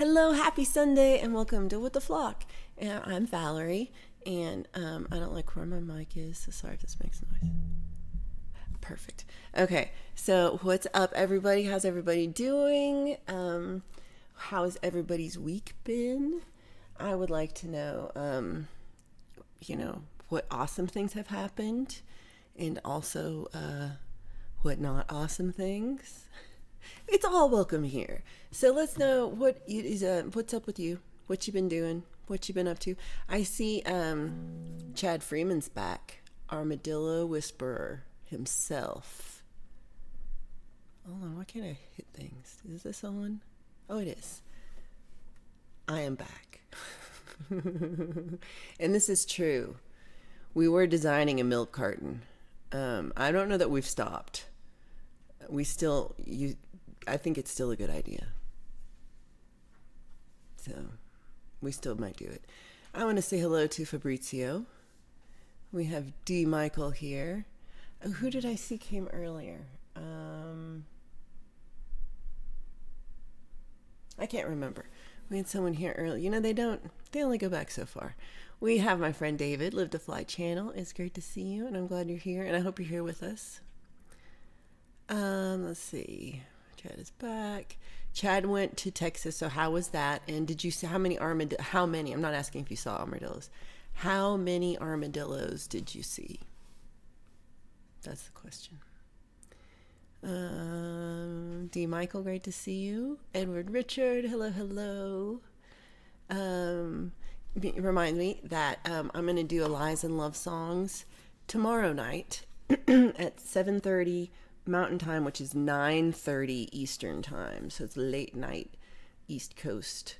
Hello, happy Sunday, and welcome to With the Flock. And I'm Valerie, and I don't like where my mic is, so sorry if this makes noise. Perfect. Okay, so what's up, everybody? How's everybody doing? How's everybody's week been? I would like to know, what awesome things have happened, and also what not awesome things. It's all welcome here. So let's know what's up with you, what you've been doing, what you've been up to. I see Chad Freeman's back, Armadillo Whisperer himself. Hold on, why can't I hit things? Is this on? Oh, it is. I am back. And this is true. We were designing a milk carton. I don't know that we've stopped. I think it's still a good idea. So we still might do it. I want to say hello to Fabrizio. We have D. Michael here. Oh, who did I see came earlier? I can't remember. We had someone here earlier. They only go back so far. We have my friend David, Live to Fly channel. It's great to see you, and I'm glad you're here, and I hope you're here with us. Let's see. Chad is back. Chad went to Texas, so how was that? And did you see how many, I'm not asking if you saw armadillos. How many armadillos did you see? That's the question. D. Michael, great to see you. Edward Richard, hello. Remind me that I'm going to do Eliza and Love Songs tomorrow night at 7:30 Mountain Time, which is 9:30 Eastern Time. So it's late night East Coast.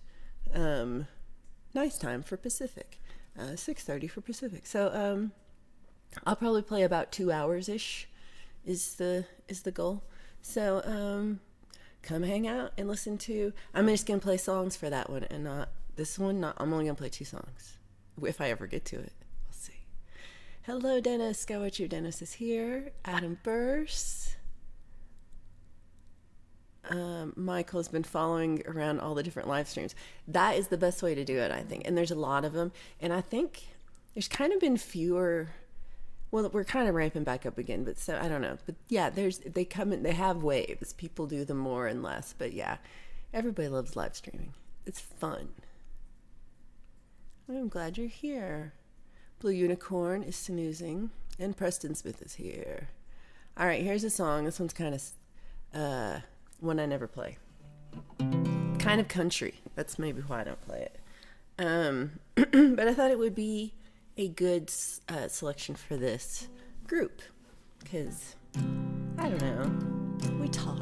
Nice time for Pacific. 6:30 for Pacific. So I'll probably play about 2 hours-ish is the goal. So come hang out and listen to. I'm just gonna play songs for that one and not this one. I'm only gonna play 2 songs if I ever get to it. We'll see. Hello, Dennis. Sky Watcher Dennis is here. Adam Burse. Michael's been following around all the different live streams. That is the best way to do it, I think. And there's a lot of them. And I think there's kind of been fewer. Well, we're kind of ramping back up again, but so I don't know. But yeah, they come in, they have waves. People do them more and less. But yeah, everybody loves live streaming. It's fun. I'm glad you're here. Blue Unicorn is snoozing, and Preston Smith is here. All right, here's a song. This one's kind of one I never play. Kind of country. That's maybe why I don't play it. But I thought it would be a good selection for this group because I don't know. We talk.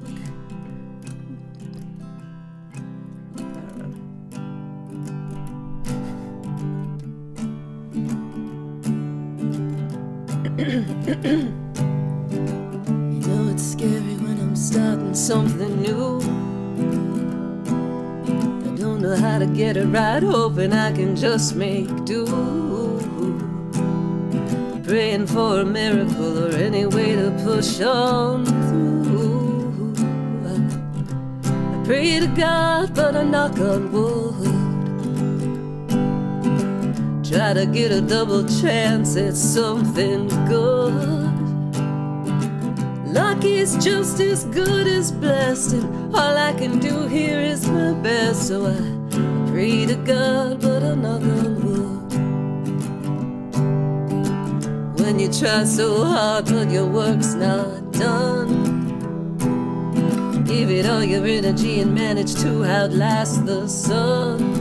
You know it's scary when I'm starting something new. I don't know how to get it right, hoping I can just make do. Praying for a miracle or any way to push on through. I pray to God, but I knock on wood. Try to get a double chance at something good. Luck is just as good as blessed, and all I can do here is my best. So I pray to God, but I knock on wood. When you try so hard but your work's not done, give it all your energy and manage to outlast the sun.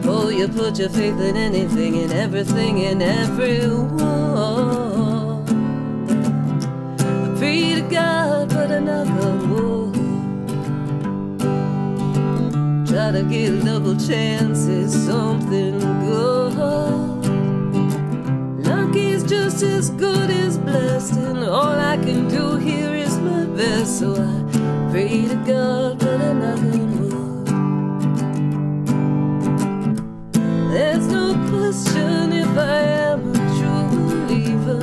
Oh, you put your faith in anything and everything and everyone. I pray to God, but I knock on wood. Try to get a double chance at something good. Luck is just as good as blessed, and all I can do here is my best. So I pray to God, but I knock on wood. There's no question if I am a true believer.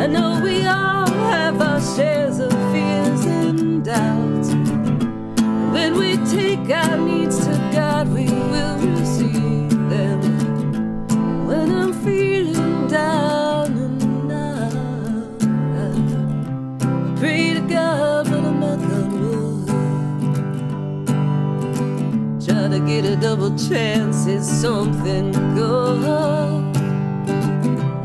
I know we all have our shares of fears and doubts. When we take our needs to God, we will receive them. When I'm feeling down and out, I pray to God, but I'm not gonna try to get a double chance, it's something good.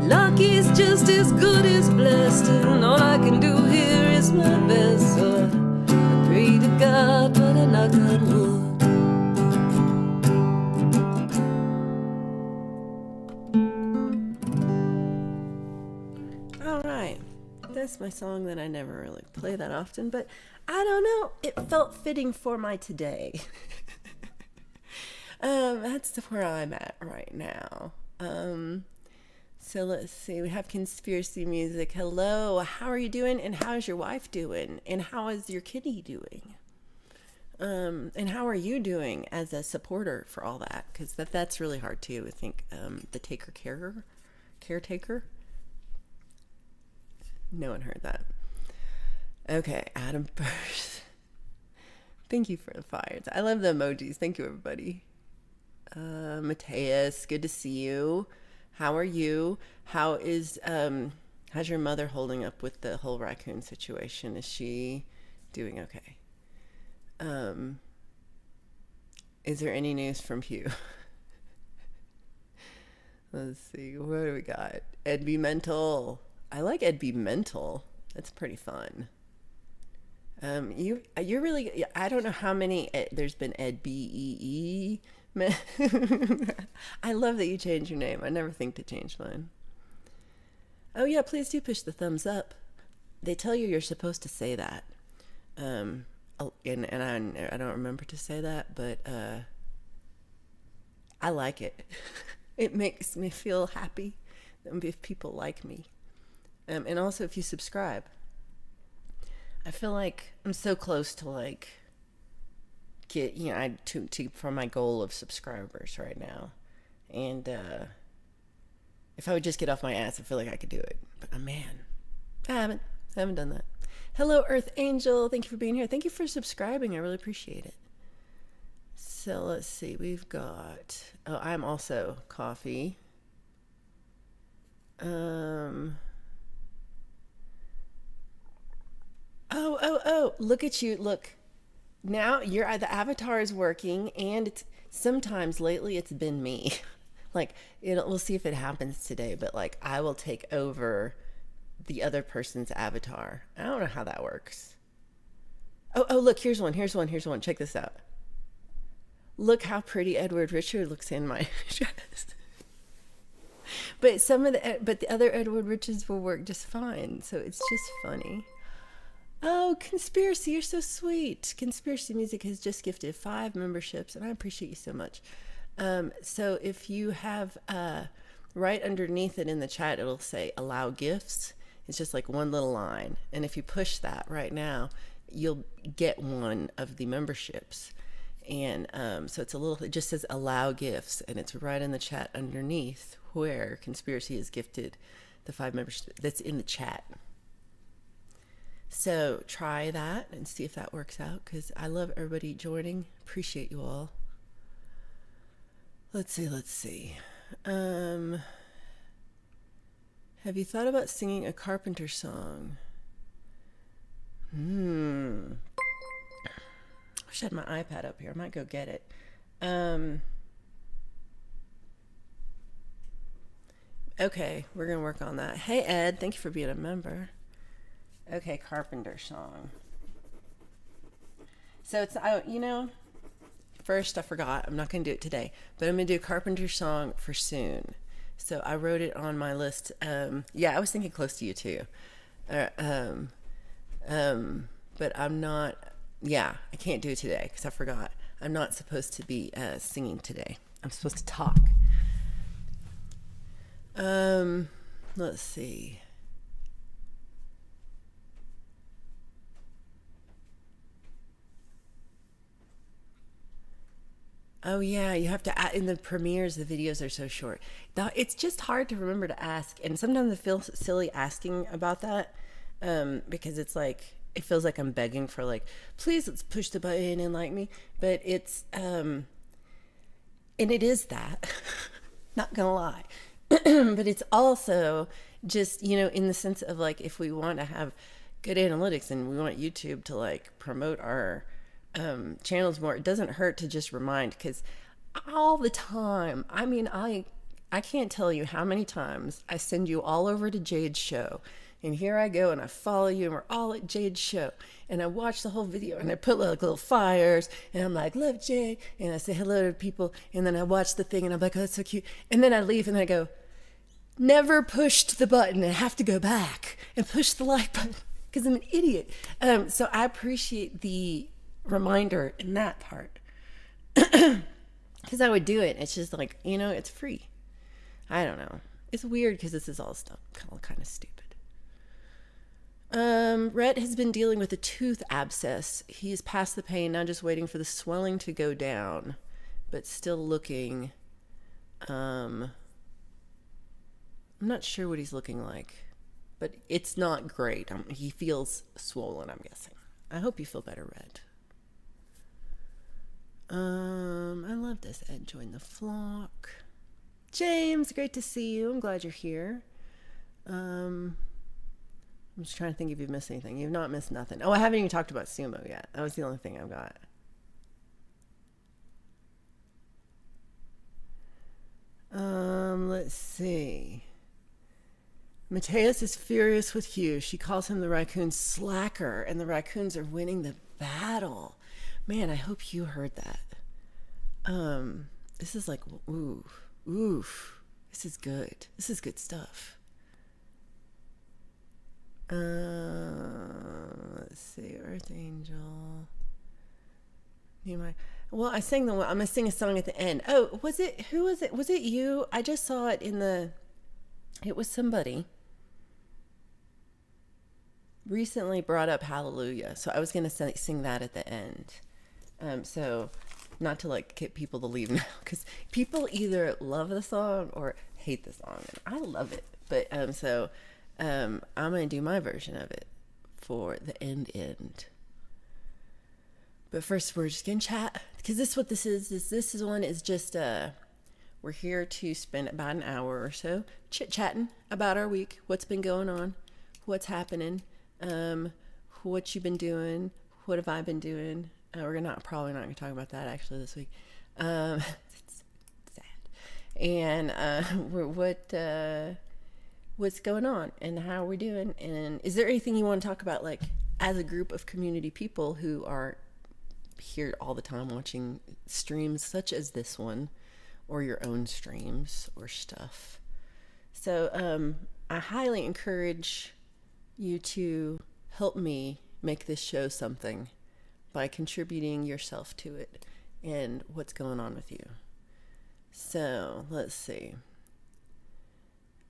Luck is just as good as blessed, and all I can do here is my best. So I pray to God, but I knock on wood. All right, that's my song that I never really play that often, but I don't know, it felt fitting for my today. That's where I'm at right now. So let's see, we have conspiracy music. Hello, how are you doing? And how's your wife doing? And how is your kitty doing? And how are you doing as a supporter for all that? Because that's really hard too. I think the caretaker. No one heard that. Okay, Adam Burst. Thank you for the fires. I love the emojis. Thank you, everybody. Mateus, good to see you. How are you? How's your mother holding up with the whole raccoon situation? Is she doing okay? Is there any news from Hugh? Let's see, what do we got? Ed B. Mental. I like Ed B. Mental. That's pretty fun. You're really, I don't know how many there's been Ed B. I love that you changed your name. I never think to change mine. Oh yeah, please do push the thumbs up. They tell you're supposed to say that. And I don't remember to say that, but I like it. It makes me feel happy if people like me. And also if you subscribe. I feel like I'm so close to like get, to from my goal of subscribers right now. And if I would just get off my ass, I feel like I could do it. But man, I haven't done that. Hello, Earth Angel. Thank you for being here. Thank you for subscribing. I really appreciate it. So let's see. We've got, I'm also coffee. Oh, look at you. Look. Now the avatar is working, and it's sometimes lately it's been me. Like, we'll see if it happens today, but like I will take over the other person's avatar. I don't know how that works. Oh, look, here's one. Check this out. Look how pretty Edward Richard looks in my dress. But the other Edward Richards will work just fine. So it's just funny. Oh, Conspiracy, you're so sweet. Conspiracy Music has just gifted 5 memberships, and I appreciate you so much. So if you have, right underneath it in the chat, it'll say allow gifts. It's just like one little line. And if you push that right now, you'll get one of the memberships. And so it just says allow gifts, and it's right in the chat underneath where Conspiracy has gifted the 5 memberships. That's in the chat. So try that and see if that works out, because I love everybody joining. Appreciate you all. Let's see. Have you thought about singing a Carpenter song? I wish I had my iPad up here. I might go get it. Okay, we're going to work on that. Hey, Ed, thank you for being a member. Okay, Carpenter song. So it's, first I forgot. I'm not going to do it today, but I'm going to do a Carpenter song for soon. So I wrote it on my list. I was thinking close to you too. But I'm not, I can't do it today because I forgot. I'm not supposed to be singing today. I'm supposed to talk. Let's see. Oh yeah, you have to add in the premieres. The videos are so short. Now it's just hard to remember to ask, and sometimes I feel silly asking about that because it's like it feels like I'm begging for like, please let's push the button and like me. But it's and it is that, not gonna lie. But it's also just, in the sense of like, if we want to have good analytics and we want YouTube to like promote our channels more, it doesn't hurt to just remind, because all the time, I mean, I can't tell you how many times I send you all over to Jade's show. And here I go and I follow you and we're all at Jade's show. And I watch the whole video and I put like little fires and I'm like, love Jade. And I say hello to people. And then I watch the thing and I'm like, oh, that's so cute. And then I leave and I go, never pushed the button and have to go back and push the like button because I'm an idiot. So I appreciate the reminder in that part. Because I would do it. It's just like, it's free. I don't know. It's weird because this is all stuff kind of stupid. Rhett has been dealing with a tooth abscess. He's past the pain, now just waiting for the swelling to go down, but still looking, I'm not sure what he's looking like, but it's not great. He feels swollen, I'm guessing. I hope you feel better, Rhett. I love this. Ed joined the flock. James, great to see you. I'm glad you're here. I'm just trying to think if you've missed anything. You've not missed nothing. Oh, I haven't even talked about sumo yet. That was the only thing I've got. Let's see. Mateus is furious with Hugh. She calls him the raccoon slacker, and the raccoons are winning the battle. Man, I hope you heard that. This is like, oof. This is good. This is good stuff. Let's see, Earth Angel. Well, I sang I'm gonna sing a song at the end. Oh, who was it? Was it you? I just saw it it was somebody recently brought up Hallelujah. So I was gonna sing that at the end. So not to like get people to leave now, because people either love the song or hate the song, and I love it. But I'm gonna do my version of it for the end. But first, we're just gonna chat, because this is what this is. This one is just we're here to spend about an hour or so chit-chatting about our week, what's been going on, what's happening, what you've been doing, what have I been doing. We're probably not gonna talk about that actually this week. It's sad. And what's going on and how we're doing, and is there anything you want to talk about, like as a group of community people who are here all the time watching streams such as this one, or your own streams or stuff. So I highly encourage you to help me make this show something by contributing yourself to it and what's going on with you. So let's see.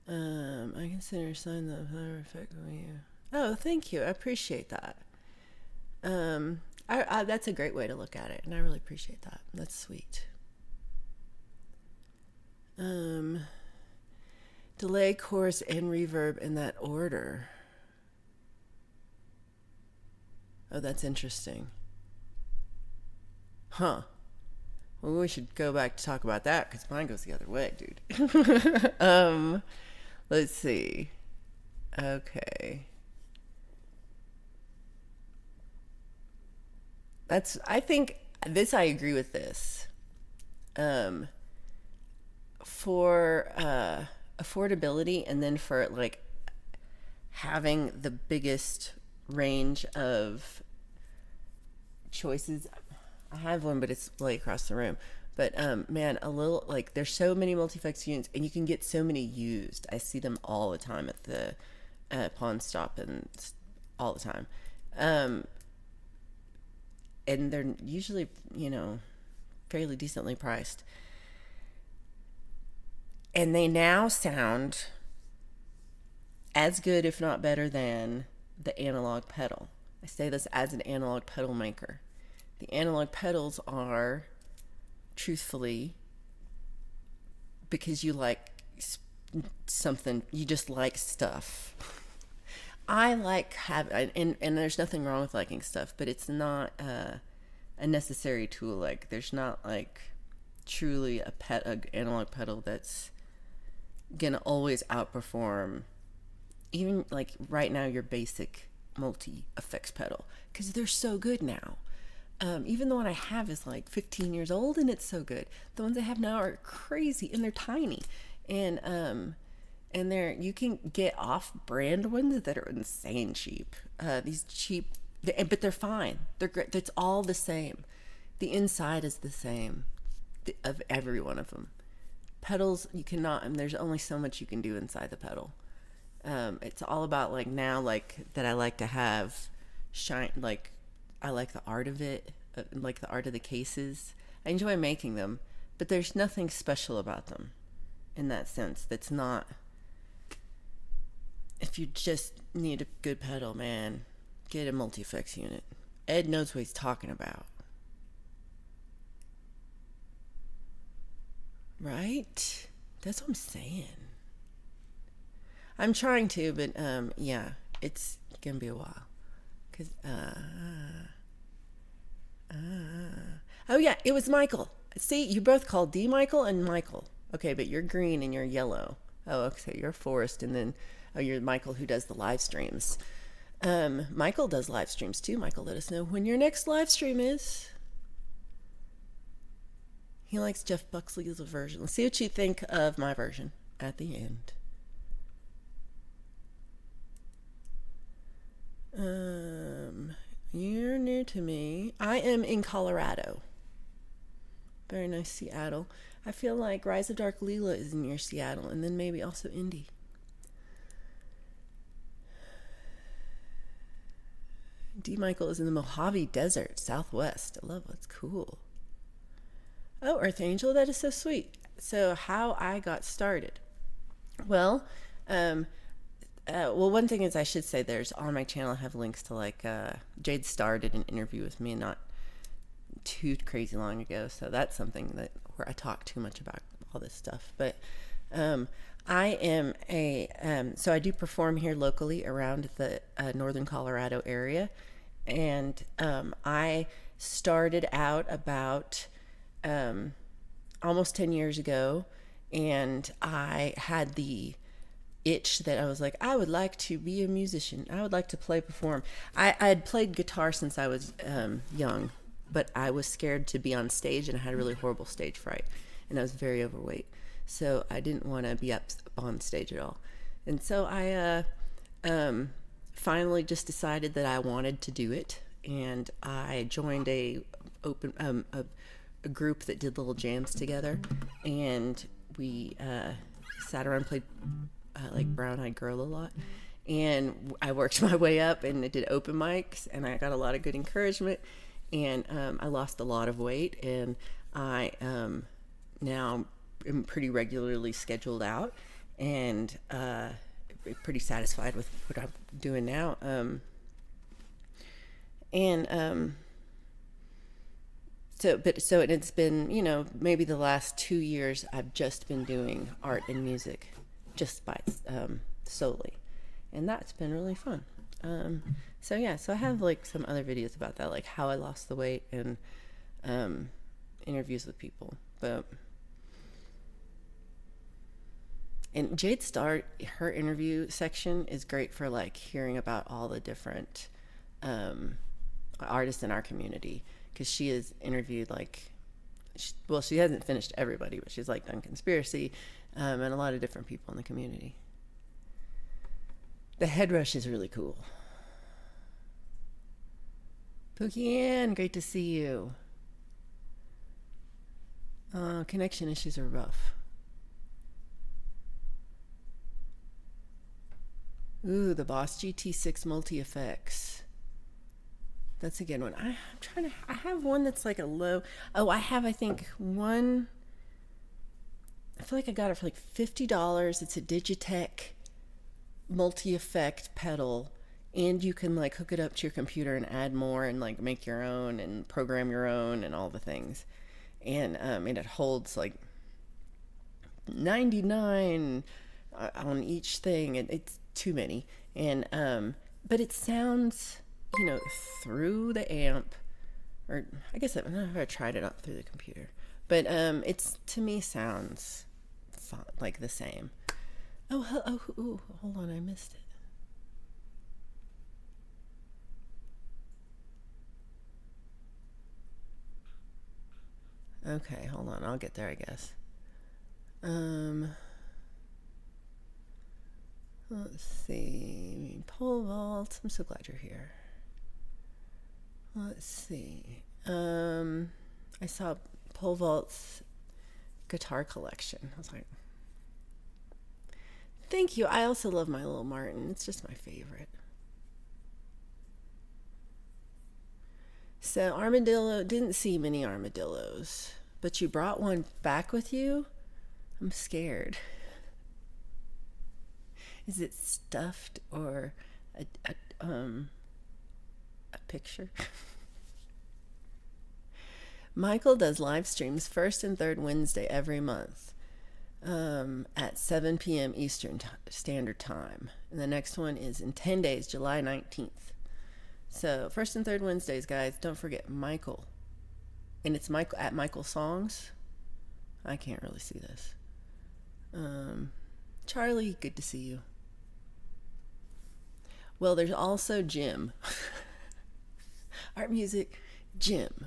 I consider a sign that other effect on you. Oh, thank you. I appreciate that. That's a great way to look at it, and I really appreciate that. That's sweet. Delay, chorus, and reverb in that order. Oh, that's interesting. Huh. Well, we should go back to talk about that, because mine goes the other way, dude. Let's see. Okay. I think I agree with this. For affordability, and then for like having the biggest range of choices. I have one, but it's like across the room. But man, a little like there's so many multiflex units, and you can get so many used. I see them all the time at the pawn stop, and all the time. And they're usually, fairly decently priced. And they now sound as good, if not better, than the analog pedal. I say this as an analog pedal maker. The analog pedals are, truthfully, because you like something, you just like stuff. I like have and there's nothing wrong with liking stuff, but it's not a necessary tool. Like there's not like truly a analog pedal that's gonna always outperform even like right now your basic multi effects pedal, because they're so good now. Even the one I have is like 15 years old and it's so good. The ones I have now are crazy and they're tiny, and they're you can get off brand ones that are insane cheap. These cheap, but they're fine. They're great. It's all the same. The inside is the same of every one of them. Pedals you cannot. And there's only so much you can do inside the pedal. It's all about like now like that I like to have shine like I like the art of it, like the art of the cases. I enjoy making them, but there's nothing special about them in that sense. That's not. If you just need a good pedal, man, get a multi-effects unit. Ed knows what he's talking about. Right? That's what I'm saying. I'm trying to, but yeah, it's gonna be a while. Cause oh yeah, it was Michael. See, you both called D Michael and Michael. Okay, but you're green and you're yellow. Oh, okay, you're Forrest, and then you're Michael who does the live streams. Michael does live streams too. Michael, let us know when your next live stream is. He likes Jeff Buxley's version. Let's see what you think of my version at the end. You're new to me. I am in Colorado. Very nice, Seattle. I feel like Rise of Dark Leela is near Seattle, and then maybe also Indy. D. Michael is in the Mojave Desert, Southwest. I love it. It's cool. Oh, Earth Angel, that is so sweet. So how I got started. Well, one thing is I should say there's on my channel I have links to like Jade Starr did an interview with me not too crazy long ago, so that's something that where I talk too much about all this stuff. But I am so I do perform here locally around the northern Colorado area, and I started out about almost 10 years ago, and I had the itch that I was like, I would like to be a musician. I would like to perform. I had played guitar since I was young, but I was scared to be on stage, and I had a really horrible stage fright, and I was very overweight. So I didn't want to be up on stage at all. And so I finally just decided that I wanted to do it, and I joined a group that did little jams together, and we sat around and played like Brown Eyed Girl a lot, and I worked my way up and I did open mics, and I got a lot of good encouragement, and I lost a lot of weight, and I now am pretty regularly scheduled out, and pretty satisfied with what I'm doing now, so it's been, maybe the last 2 years I've just been doing art and music just by solely, and that's been really fun. So I have like some other videos about that, like how I lost the weight, and interviews with people. And Jade Starr, her interview section is great for like hearing about all the different artists in our community, because she has interviewed she hasn't finished everybody, but she's like done Conspiracy and a lot of different people in the community. The head rush is really cool. Pookie Ann, great to see you. Connection issues are rough. Ooh, the Boss GT6 multi-effects. That's a good one. I have one that's like a low. Oh, I think one. I feel like I got it for like $50. It's a Digitech multi-effect pedal, and you can like hook it up to your computer and add more and like make your own and program your own and all the things. And it holds like 99 on each thing, and it's too many. And but it sounds, through the amp, or I guess I've never tried it out through the computer, but it's, to me, sounds like the same. Oh, ooh, hold on, I missed it. Okay, hold on, I'll get there, I guess. Let's see. Pole vault. I'm so glad you're here. Let's see. I saw Pole Vault's guitar collection. I was like, thank you. I also love My Little Martin. It's just my favorite. So armadillo, didn't see many armadillos, but you brought one back with you? I'm scared. Is it stuffed or a picture? Michael does live streams first and third Wednesday every month at 7 p.m. Eastern Standard Time. And the next one is in 10 days, July 19th. So first and third Wednesdays, guys. Don't forget Michael. And it's Michael at Michael Songs. I can't really see this. Charlie, good to see you. Well, there's also Jim. Art music, Jim.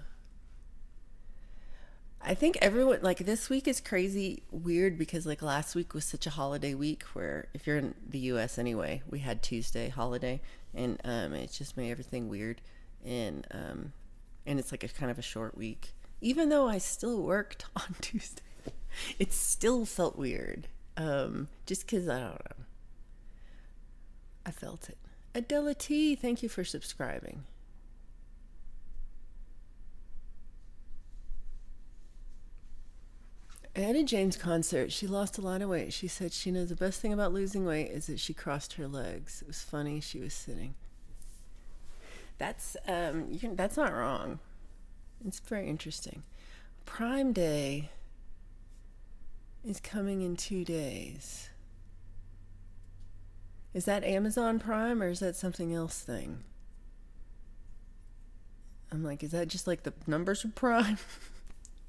I think everyone, like, this week is crazy weird because, like, last week was such a holiday week where, if you're in the US anyway, we had Tuesday holiday, and it just made everything weird, and it's like a kind of a short week. Even though I still worked on Tuesday, it still felt weird. Just because, I don't know. I felt it. Adela T, thank you for subscribing. At a James concert, she lost a lot of weight. She said she knows the best thing about losing weight is that she crossed her legs. It was funny. She was sitting. That's not wrong. It's very interesting. Prime Day is coming in 2 days. Is that Amazon Prime or is that something else thing? I'm like, is that just like the numbers of Prime?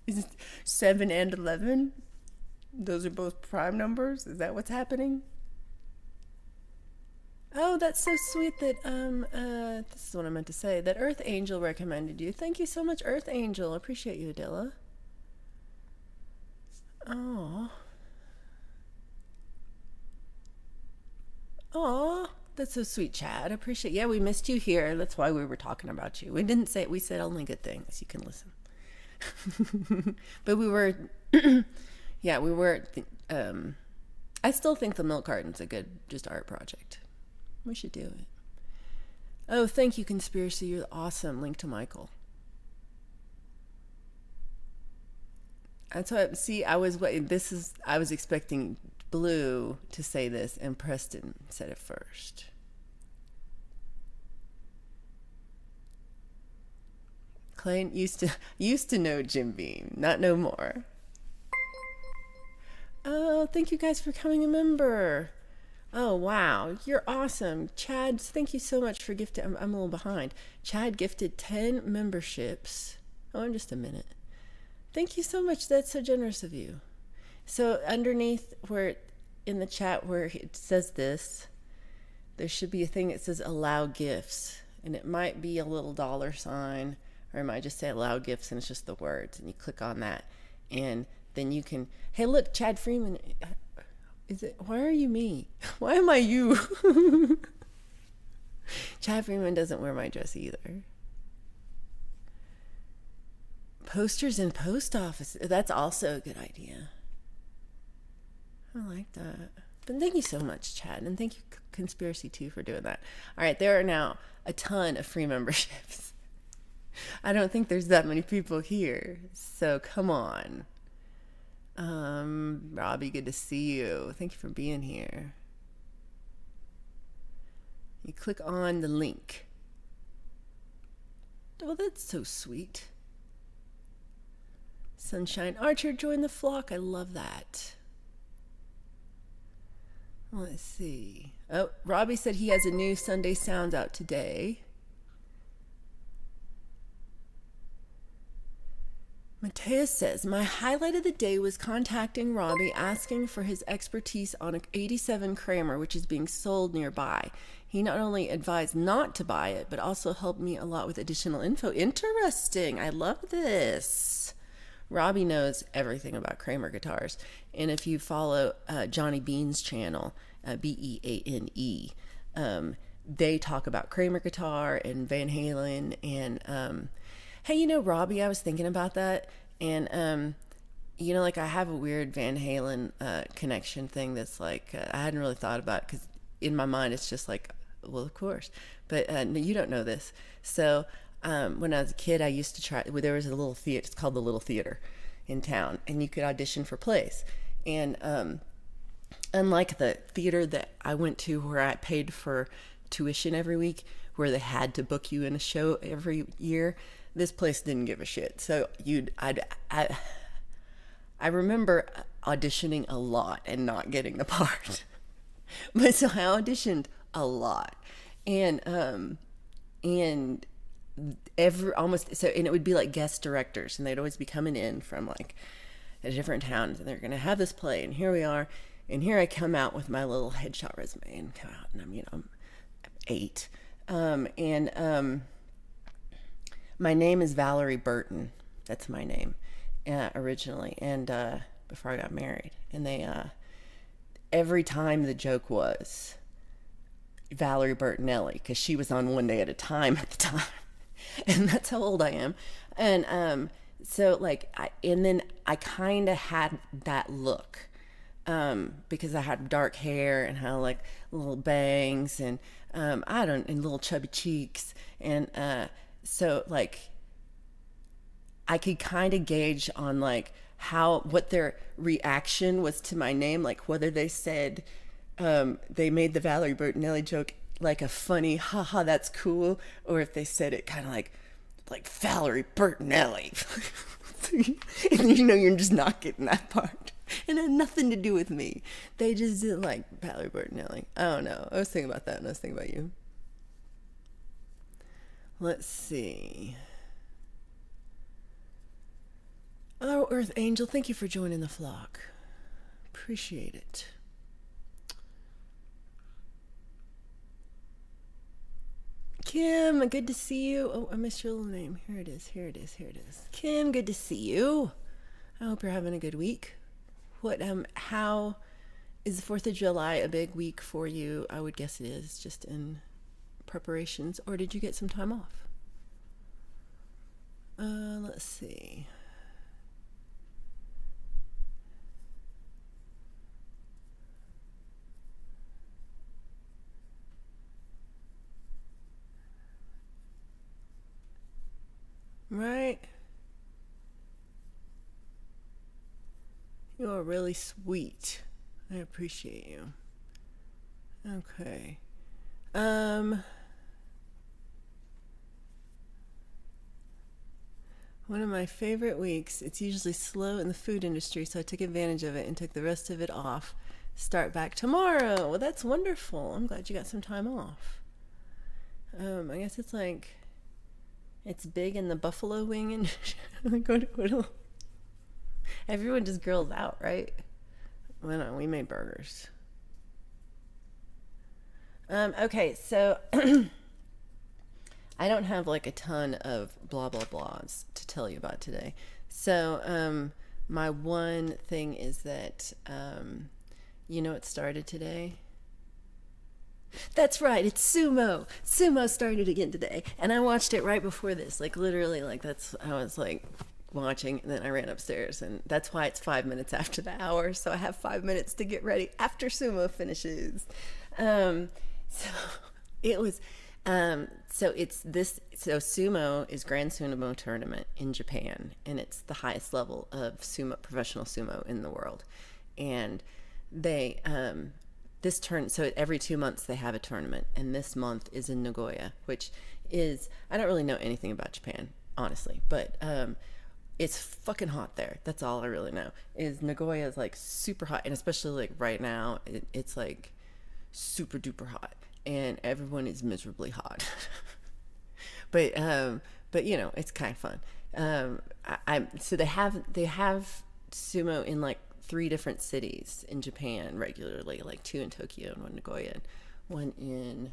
Is it 7 and 11? Those are both Prime numbers? Is that what's happening? Oh, that's so sweet that, this is what I meant to say, that Earth Angel recommended you. Thank you so much, Earth Angel. I appreciate you, Adela. Oh. Aw, that's so sweet, Chad. I appreciate it. Yeah, we missed you here. That's why we were talking about you. We didn't say it. We said only good things. You can listen. But we were, yeah, we were, I still think the milk carton's a good just art project. We should do it. Oh, thank you, Conspiracy. You're awesome. Link to Michael. That's what, see, I was expecting Blue to say this, and Preston said it first. Clayton used to know Jim Beam, not no more. Oh, thank you guys for becoming a member. Oh, wow, you're awesome. Chad, thank you so much for gifting. I'm a little behind. Chad gifted 10 memberships. Oh, in just a minute. Thank you so much. That's so generous of you. So underneath where in the chat where it says this, there should be a thing that says allow gifts, and it might be a little $sign, or it might just say allow gifts and it's just the words, and you click on that, and then you can, hey look, Chad Freeman, why are you me? Why am I you? Chad Freeman doesn't wear my dress either. Posters in post office, that's also a good idea. I like that. But thank you so much, Chad. And thank you, Conspiracy 2, for doing that. All right, there are now a ton of free memberships. I don't think there's that many people here. So come on. Robbie, good to see you. Thank you for being here. You click on the link. Oh, that's so sweet. Sunshine Archer joined the flock. I love that. Let's see. Oh, Robbie said he has a new Sunday Sounds out today. Mateus says, my highlight of the day was contacting Robbie asking for his expertise on an 87 Kramer, which is being sold nearby. He not only advised not to buy it, but also helped me a lot with additional info. Interesting. I love this. Robbie knows everything about Kramer guitars. And if you follow Johnny Bean's channel, Beane, they talk about Kramer guitar and Van Halen and hey, you know, Robbie, I was thinking about that, and you know, like I have a weird Van Halen connection thing that's like I hadn't really thought about because in my mind it's just like, well, of course, but no, you don't know this. So when I was a kid, I used to try. Well, there was a little theater. It's called the Little Theater in town, and you could audition for plays. And unlike the theater that I went to, where I paid for tuition every week, where they had to book you in a show every year, this place didn't give a shit. So I remember auditioning a lot and not getting the part. But so I auditioned a lot, and every almost so, and it would be like guest directors, and they'd always be coming in from like a different towns, and they're gonna have this play, and here we are, and here I come out with my little headshot resume and come out, and I'm 8, my name is Valerie Burton. That's my name originally, and before I got married. And they every time the joke was Valerie Bertinelli, because she was on One Day at a Time at the time, and that's how old I am. And so like and then I kind of had that look because I had dark hair and had like little bangs and and little chubby cheeks, and so like I could kind of gauge on like what their reaction was to my name, like whether they said they made the Valerie Bertinelli joke like a funny haha that's cool, or if they said it kind of like Valerie Bertinelli. And you know you're just not getting that part, and it had nothing to do with me. They just didn't like Valerie Bertinelli. I don't know, I was thinking about that, and I was thinking about you. Let's see. Oh, Earth Angel, thank you for joining the flock. Appreciate it. Kim, good to see you. Oh, I missed your little name. Here it is. Kim, good to see you. I hope you're having a good week. How is the 4th of July a big week for you? I would guess it is, just in preparations, or did you get some time off? Let's see. Right? You are really sweet. I appreciate you. Okay. One of my favorite weeks. It's usually slow in the food industry, so I took advantage of it and took the rest of it off. Start back tomorrow. Well, that's wonderful. I'm glad you got some time off. I guess it's like it's big in the buffalo wing and everyone just grills out, right? Well, no, we made burgers. Okay, so I don't have like a ton of blah blah blahs to tell you about today. So my one thing is that it started today. That's right, it's sumo. Sumo started again today, and I watched it right before this. Like literally, like that's I was like watching, and then I ran upstairs, and that's why it's 5 minutes after the hour. So I have 5 minutes to get ready after sumo finishes. So it was. So sumo is Grand Sumo tournament in Japan, and it's the highest level of professional sumo in the world, and they so every 2 months they have a tournament, and this month is in Nagoya, which is, I don't really know anything about Japan, honestly, but it's fucking hot there. That's all I really know. Nagoya is like super hot, and especially like right now, it's like super duper hot, and everyone is miserably hot. But you know, it's kind of fun. So they have sumo in like 3 different cities in Japan regularly, like 2 in Tokyo and 1 in Nagoya, and 1 in,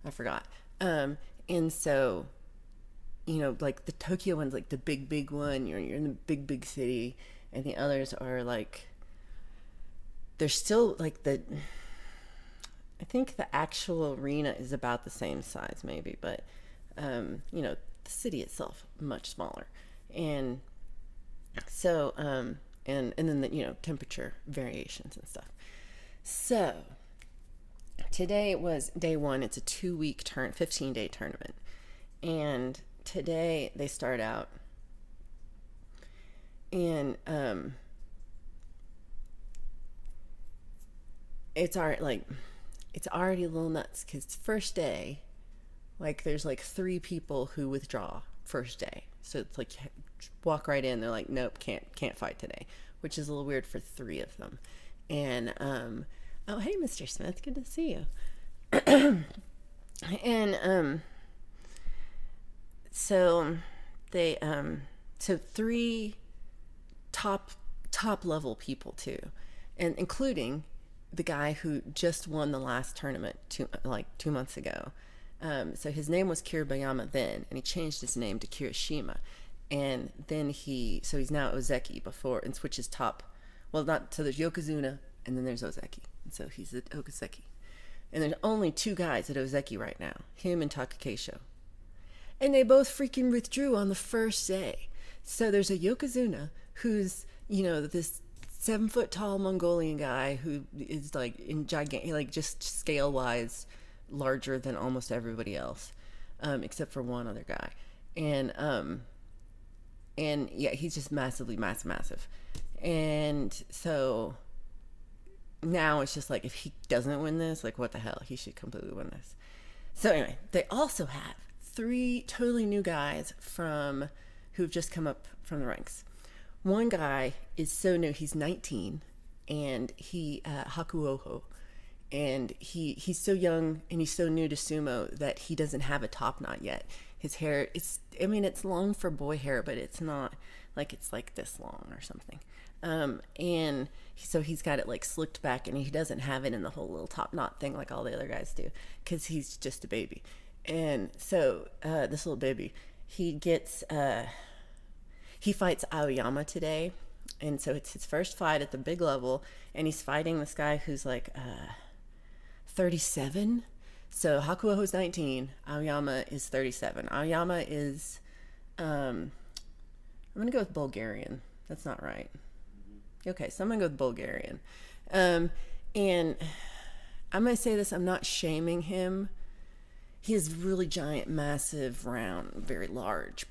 I forgot. And so, you know, like the Tokyo one's like the big one. You're in the big city, and the others are like, they're still like the. I think the actual arena is about the same size, maybe, but you know, the city itself much smaller, and so and then the, you know, temperature variations and stuff. So today was day 1. It's a 2-week 15-day tournament, and today they start out, and it's already a little nuts because first day, like there's like 3 people who withdraw first day. So it's like walk right in. They're like, nope, can't fight today, which is a little weird for 3 of them. And oh hey, Mr. Smith, good to see you. And so they so 3 top level people too, and including the guy who just won the last tournament 2 months ago. So his name was Kiribayama then, and he changed his name to Kirishima. And then he's now Ozeki before, and switches top. Well, not, so there's Yokozuna, and then there's Ozeki. And so he's at Ozeki. And there's only 2 guys at Ozeki right now, him and Takakeisho. And they both freaking withdrew on the first day. So there's a Yokozuna who's, you know, this 7-foot tall Mongolian guy who is like in gigantic, like just scale wise, larger than almost everybody else, except for one other guy. And yeah, he's just massive. And so now it's just like, if he doesn't win this, like what the hell, he should completely win this. So anyway, they also have 3 totally new guys who've just come up from the ranks. One guy is so new, he's 19, and he Hakuoho, and he's so young and he's so new to sumo that he doesn't have a top knot yet. His hair, it's long for boy hair, but it's not like it's like this long or something. And so he's got it like slicked back, and he doesn't have it in the whole little top knot thing like all the other guys do, because he's just a baby. And so this little baby, he fights Aoyama today, and so it's his first fight at the big level, and he's fighting this guy who's like 37. So Hakuoho's 19, Aoyama is 37. Aoyama is, I'm gonna go with Bulgarian. That's not right. Okay, so I'm gonna go with Bulgarian. And I'm gonna say this, I'm not shaming him. He has really giant, massive, round, very large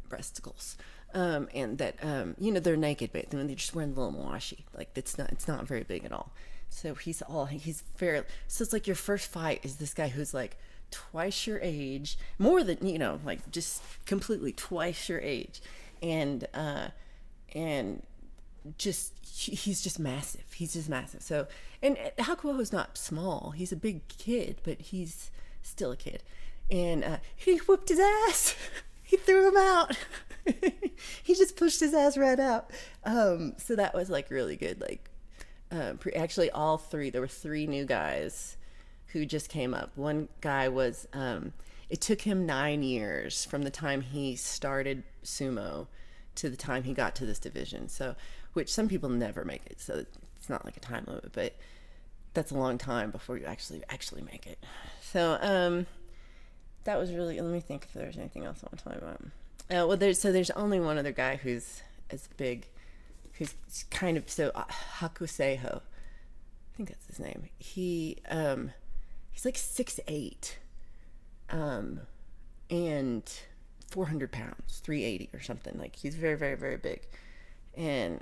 breasticles. And that, you know, they're naked, but they're just wearing a little washi. Like it's not very big at all. So he's very, so it's like your first fight is this guy who's like twice your age, more than, you know, like just completely twice your age. And just, he's just massive. He's just massive. So, and Hakuoho's not small. He's a big kid, but he's still a kid. And he whooped his ass. He threw him out. He just pushed his ass right out. So that was like really good. Like, actually all 3, there were 3 new guys who just came up. One guy was, it took him 9 years from the time he started sumo to the time he got to this division. So, which some people never make it. So it's not like a time limit, but that's a long time before you actually make it. So, that was really, let me think if there's anything else I want to talk about. Well, there's only one other guy who's as big, who's kind of, so Hakuseho, I think that's his name. He's like 6'8", and 400 pounds, 380 or something. Like he's very, very, very big. And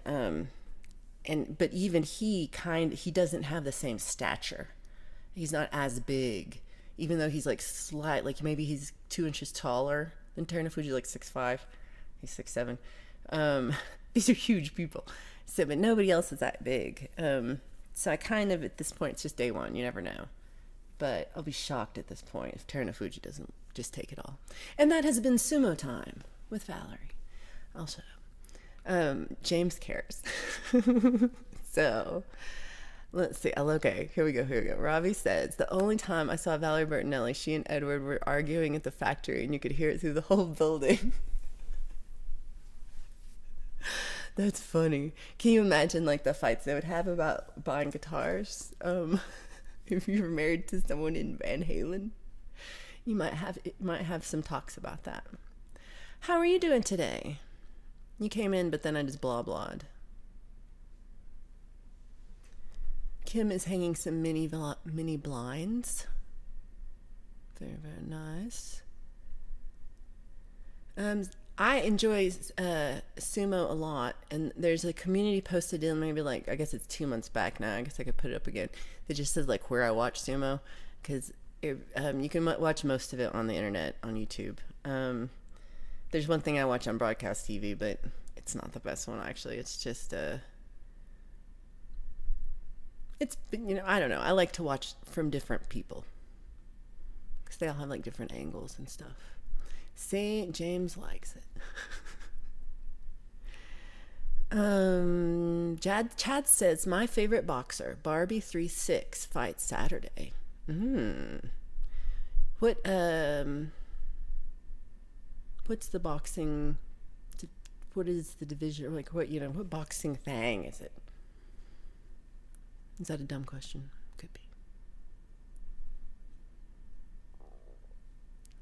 but even he doesn't have the same stature. He's not as big, even though he's like slight, like maybe he's 2 inches taller than Terunofuji, like 6'5", he's 6'7". These are huge people. So, but nobody else is that big. So I kind of, at this point, it's just day one. You never know. But I'll be shocked at this point if Terunofuji doesn't just take it all. And that has been Sumo Time with Valerie. I'll shut up. James cares. So, let's see. Okay, here we go. Ravi says, the only time I saw Valerie Bertinelli, she and Edward were arguing at the factory, and you could hear it through the whole building. That's funny. Can you imagine, like, the fights they would have about buying guitars? If you were married to someone in Van Halen, you might have some talks about that. How are you doing today? You came in, but then I just blah-blahed. Kim is hanging some mini blinds. Very, very nice. I enjoy sumo a lot, and there's a community posted in maybe like, I guess it's 2 months back now. I guess I could put it up again. That just says like where I watch sumo, because you can watch most of it on the internet on YouTube. There's one thing I watch on broadcast TV, but it's not the best one actually. It's just it's, I don't know. I like to watch from different people because they all have like different angles and stuff. St. James likes it. Chad says, my favorite boxer, Barbie 3-6, fights Saturday. What's the boxing, what is the division, like what boxing thing is it? Is that a dumb question? Could be.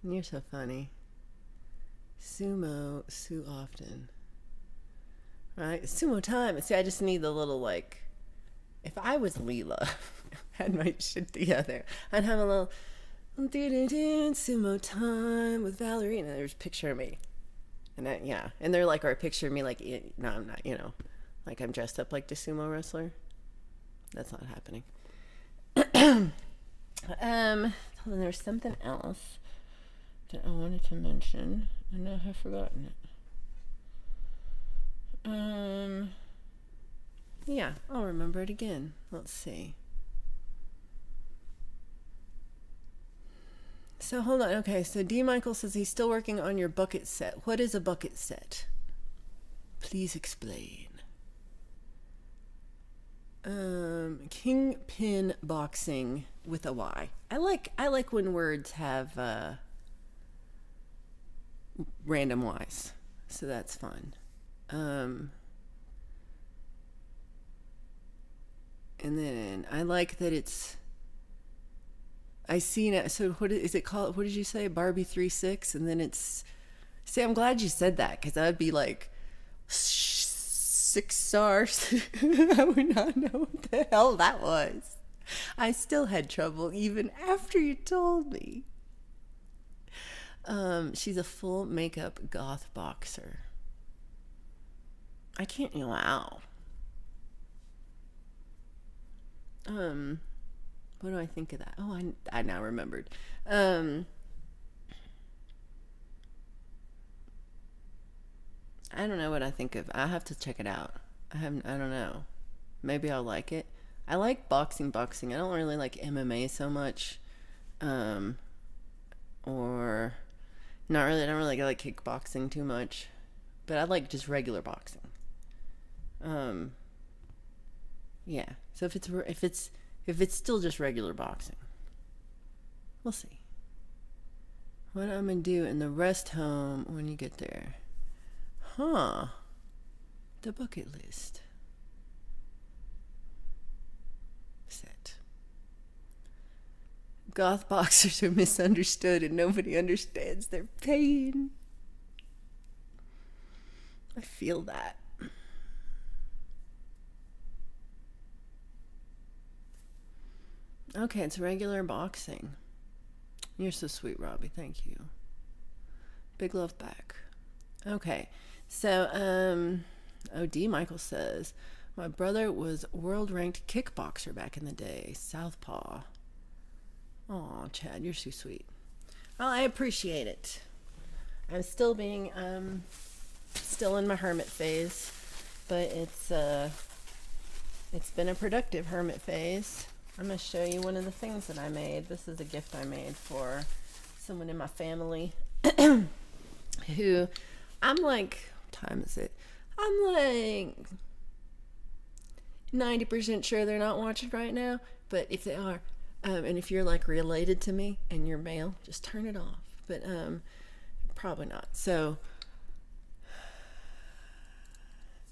You're so funny. Sumo, Sue often. Right? Sumo time. See, I just need the little, like, if I was Leela, had my shit together, I'd have a little sumo time with Valerie, and there's a picture of me. And that, yeah. And they're like, or a picture of me, like, no, I'm not, like I'm dressed up like the sumo wrestler. That's not happening. There's something else that I wanted to mention. I know I've forgotten it. Yeah, I'll remember it again. Let's see. So hold on. Okay, so D. Michael says he's still working on your bucket set. What is a bucket set? Please explain. Kingpin boxing with a Y. I like when words have random Y's, so that's fun. And then I like that it's. I see now. So what is it called? What did you say? Barbie 3-6, and then it's. See, I'm glad you said that because I would be like 6 stars. I would not know what the hell that was. I still had trouble even after you told me. She's a full makeup goth boxer. I can't. Wow. What do I think of that? Oh, I now remembered. I don't know what I think of. I have to check it out. I don't know. Maybe I'll like it. I like boxing. I don't really like MMA so much. Or not really. I don't really like kickboxing too much. But I like just regular boxing. Yeah. So if it's still just regular boxing, we'll see. What I'm gonna do in the rest home when you get there. The bucket list. Set. Goth boxers are misunderstood and nobody understands their pain. I feel that. Okay, it's regular boxing. You're so sweet, Robbie. Thank you. Big love back. Okay, so, D. Michael says, my brother was world-ranked kickboxer back in the day, Southpaw. Aw, Chad, you're so sweet. Well, I appreciate it. I'm still being, still in my hermit phase, but it's, It's been a productive hermit phase. I'm going to show you one of the things that I made. This is a gift I made for someone in my family who I'm like, what time is it? I'm like 90% sure they're not watching right now, but if they are, and if you're like related to me and you're male, just turn it off. But probably not. So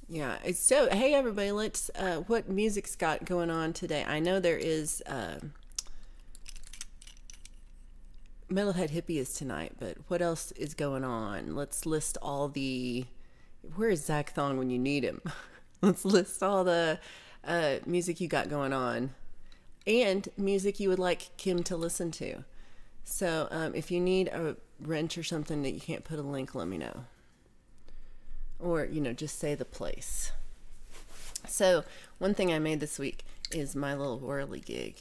yeah, so hey everybody, let's what music's got going on today? I know there is Metalhead Hippie is tonight, but what else is going on? Let's list all the, where is Zach Thong when you need him? Let's list all the music you got going on and music you would like Kim to listen to. So if you need a wrench or something that you can't put a link, let me know. Or, just say the place. So one thing I made this week is my little whirly gig.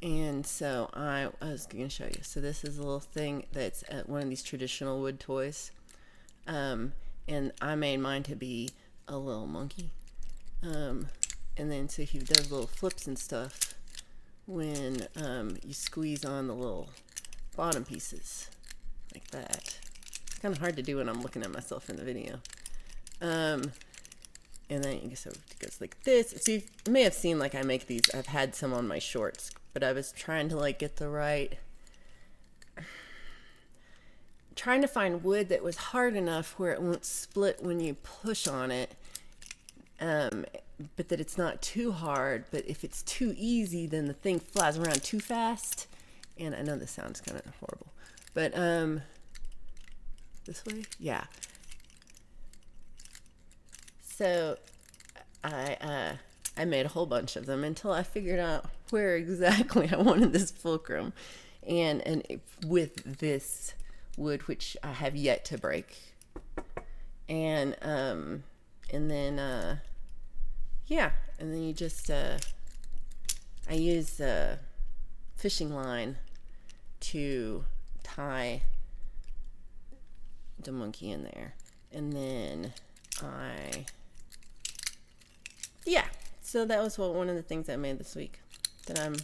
And so I was going to show you. So this is a little thing that's one of these traditional wood toys. And I made mine to be a little monkey. And then so he does little flips and stuff when you squeeze on the little bottom pieces like that. It's kind of hard to do when I'm looking at myself in the video. And then so it goes like this. So you may have seen like I make these. I've had some on my shorts, but I was trying to like get the right, trying to find wood that was hard enough where it won't split when you push on it, but that it's not too hard. But if it's too easy, then the thing flies around too fast. And I know this sounds kind of horrible, but this way, yeah. So I made a whole bunch of them until I figured out where exactly I wanted this fulcrum, and with this wood, which I have yet to break, and then yeah, and then you just I use fishing line to tie the monkey in there, and then yeah, so that was one of the things I made this week that I'm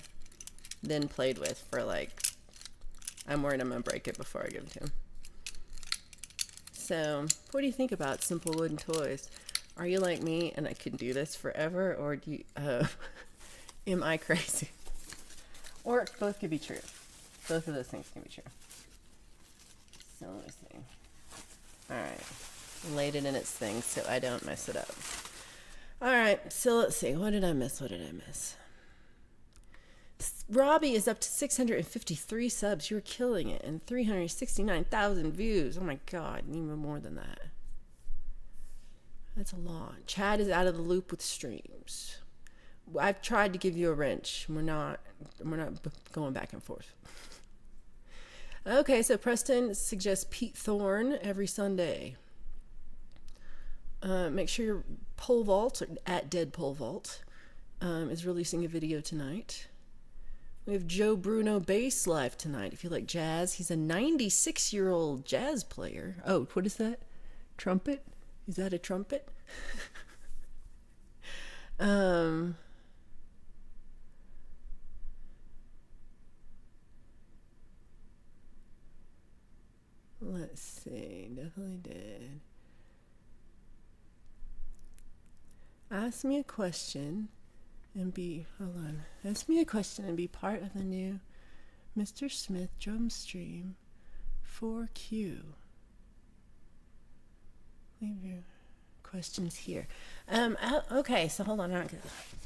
then played with for like, I'm worried I'm gonna break it before I give it to him. So what do you think about simple wooden toys? Are you like me and I could do this forever, or do you am I crazy? Or both could be true. Both of those things can be true. So let me see. Alright, laid it in its thing so I don't mess it up. Alright, so let's see. What did I miss? Robbie is up to 653 subs. You're killing it. And 369,000 views. Oh my god, even more than that. That's a lot. Chad is out of the loop with streams. I've tried to give you a wrench. We're not going back and forth. Okay, so Preston suggests Pete Thorne every Sunday. Make sure your pole vault, at Dead Pole Vault, is releasing a video tonight. We have Joe Bruno bass live tonight. If you like jazz, he's a 96-year-old jazz player. Oh, what is that? Trumpet? Is that a trumpet? Let's see. Definitely did. Ask me a question and be part of the new Mr. Smith drum stream 4Q. Leave your questions here. Okay, so hold on. Let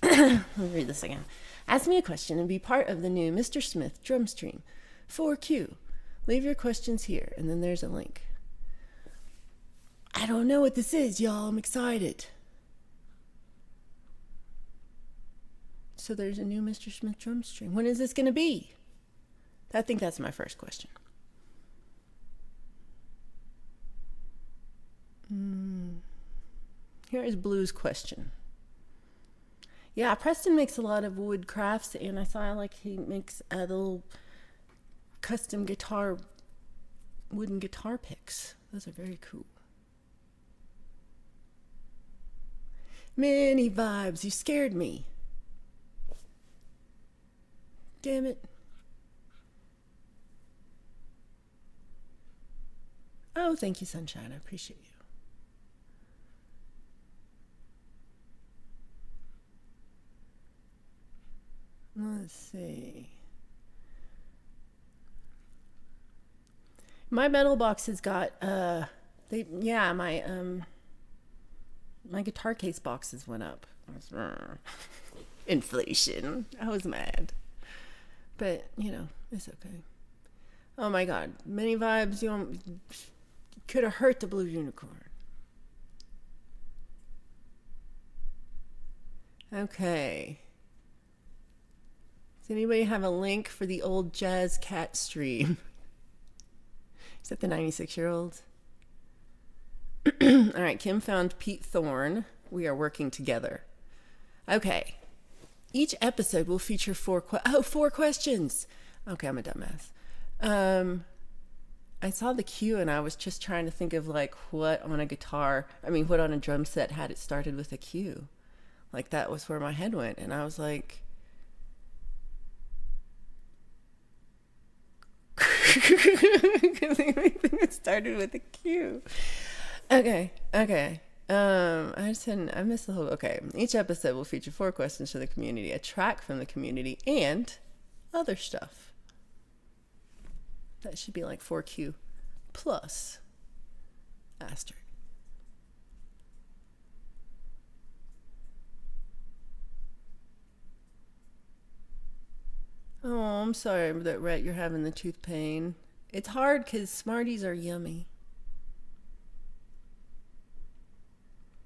me read this again. Ask me a question and be part of the new Mr. Smith drum stream 4Q. Leave your questions here, and then there's a link. I don't know what this is, y'all. I'm excited. So there's a new Mr. Smith drum stream. When is this going to be? I think that's my first question. Here is Blue's question. Yeah, Preston makes a lot of wood crafts, and I saw like he makes the little custom wooden guitar picks. Those are very cool. Mini vibes, you scared me. Damn it. Oh, thank you, Sunshine. I appreciate you. Let's see. My metal box has got my guitar case boxes went up. Inflation. I was mad. But, it's okay. Oh my god. Many vibes, could have hurt the blue unicorn. Okay. Does anybody have a link for the old Jazz Cat stream? Is that the 96-year-old? All right, Kim found Pete Thorne. We are working together. Okay. Each episode will feature four questions. Okay, I'm a dumbass. I saw the cue and I was just trying to think of what on a drum set had it started with a cue. That was where my head went. And I was like, it started with a cue. Okay. I missed the whole. Okay. Each episode will feature 4 questions for the community, a track from the community, and other stuff. That should be 4Q plus asterisk. Oh, I'm sorry that, Rhett, you're having the tooth pain. It's hard because Smarties are yummy.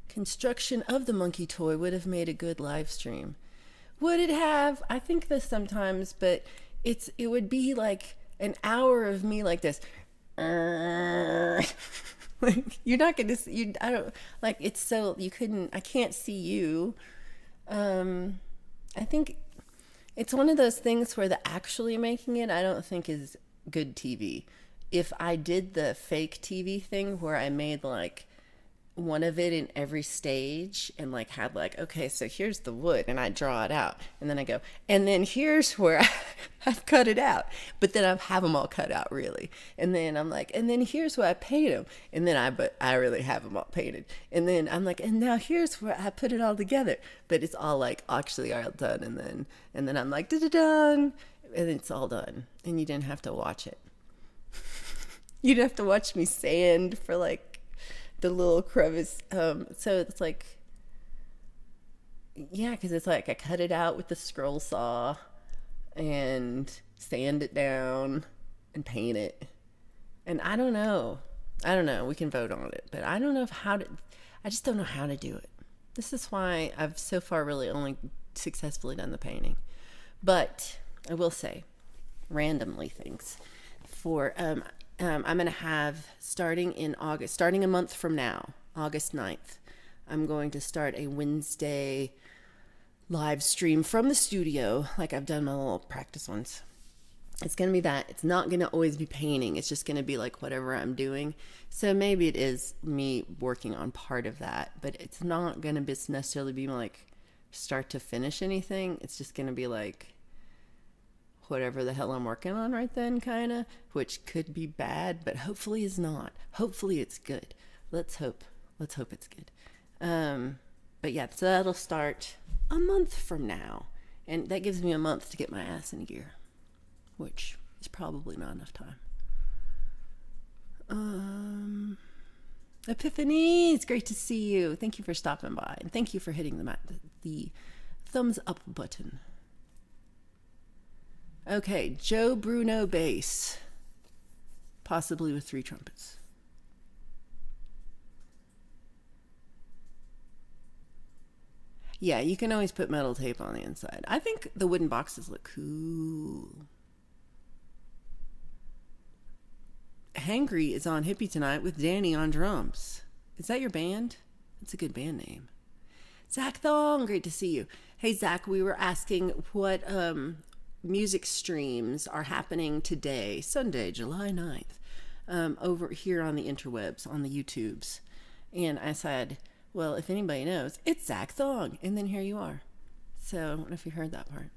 Construction of the monkey toy would have made a good live stream. Would it have? I think this sometimes, but it would be an hour of me like this. You're not going to see, I don't, it's so, I can't see you. I think it's one of those things where the actually making it, I don't think is good TV. If I did the fake TV thing where I made one of it in every stage and had okay, so here's the wood and I draw it out and then I go, and then here's where I've cut it out, but then I have them all cut out really, and then I'm and then here's where I paint them, and then I really have them all painted, and then I'm and now here's where I put it all together, but it's all actually all done, and then I'm done, and it's all done, and you didn't have to watch it. You didn't have to watch me sand for the little crevice. So it's yeah, because it's I cut it out with the scroll saw and sand it down and paint it. And I don't know. We can vote on it, but I don't know I just don't know how to do it. This is why I've so far really only successfully done the painting. But I will say, randomly things for, I'm going to have, starting in August, starting a month from now, August 9th, I'm going to start a Wednesday live stream from the studio, like I've done my little practice ones. It's going to be that. It's not going to always be painting. It's just going to be whatever I'm doing. So maybe it is me working on part of that, but it's not going to necessarily be start to finish anything. It's just going to be whatever the hell I'm working on right then, kind of, which could be bad, but hopefully is not. Hopefully it's good. Let's hope it's good. But yeah, so that'll start a month from now, and that gives me a month to get my ass in gear, which is probably not enough time. Epiphany, it's great to see you. Thank you for stopping by, and thank you for hitting the thumbs up button. Okay, Joe Bruno bass, possibly with 3 trumpets. Yeah, you can always put metal tape on the inside. I think the wooden boxes look cool. Hangry is on Hippie tonight with Danny on drums. Is that your band? That's a good band name. Zach Thong, great to see you. Hey, Zach, we were asking what music streams are happening today, Sunday, July 9th, over here on the interwebs, on the YouTubes. And I said, well, if anybody knows, it's Zach Thong. And then here you are. So I don't know if you heard that part.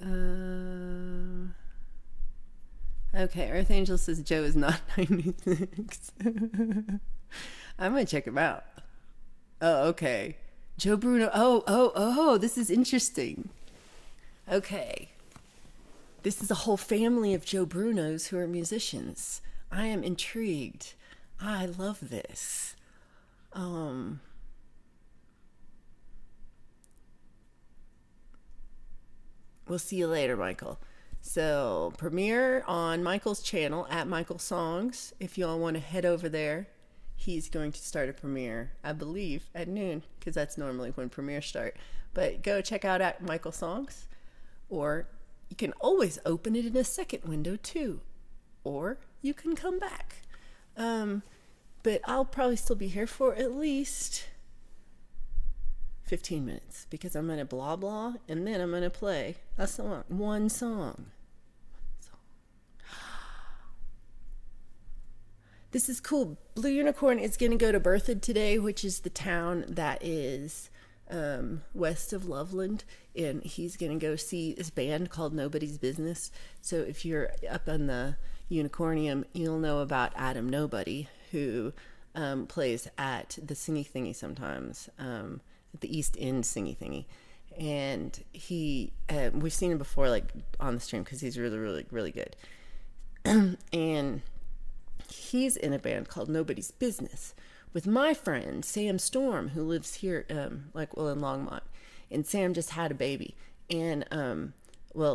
Uh, okay, Earth Angel says Joe is not 96. I'm gonna check him out. Oh, okay. Joe Bruno. Oh, this is interesting. Okay. This is a whole family of Joe Brunos who are musicians. I am intrigued. I love this. Um, we'll see you later, Michael. So, premiere on Michael's channel at Michael Songs. If y'all want to head over there, he's going to start a premiere, I believe, at noon, because that's normally when premieres start. But go check out at Michael Songs, or you can always open it in a second window too, or you can come back. But I'll probably still be here for at least 15 minutes because I'm going to blah blah and then I'm going to play a song, one song. This is cool. Blue Unicorn is going to go to Berthoud today, which is the town that is west of Loveland, and he's going to go see this band called Nobody's Business. So if you're up on the Unicornium, you'll know about Adam Nobody, who plays at the Singy Thingy sometimes, at the East End Singy Thingy. And he, we've seen him before, like on the stream, because he's really, really, really good. And he's in a band called Nobody's Business with my friend Sam Storm, who lives here, in Longmont. And Sam just had a baby, and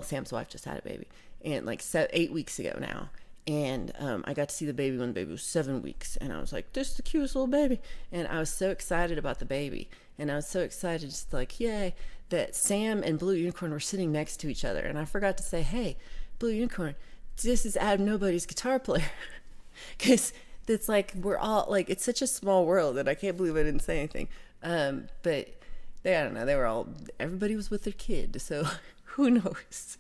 Sam's wife just had a baby, and 8 weeks ago now. And I got to see the baby when the baby was 7 weeks, and I was like, "This is the cutest little baby," and I was so excited about the baby, and I was so excited, just like, yay, that Sam and Blue Unicorn were sitting next to each other, and I forgot to say, "Hey, Blue Unicorn, this is Adam Nobody's guitar player," because it's like we're all like, it's such a small world, and I can't believe I didn't say anything. But they, I don't know, everybody was with their kid, so who knows?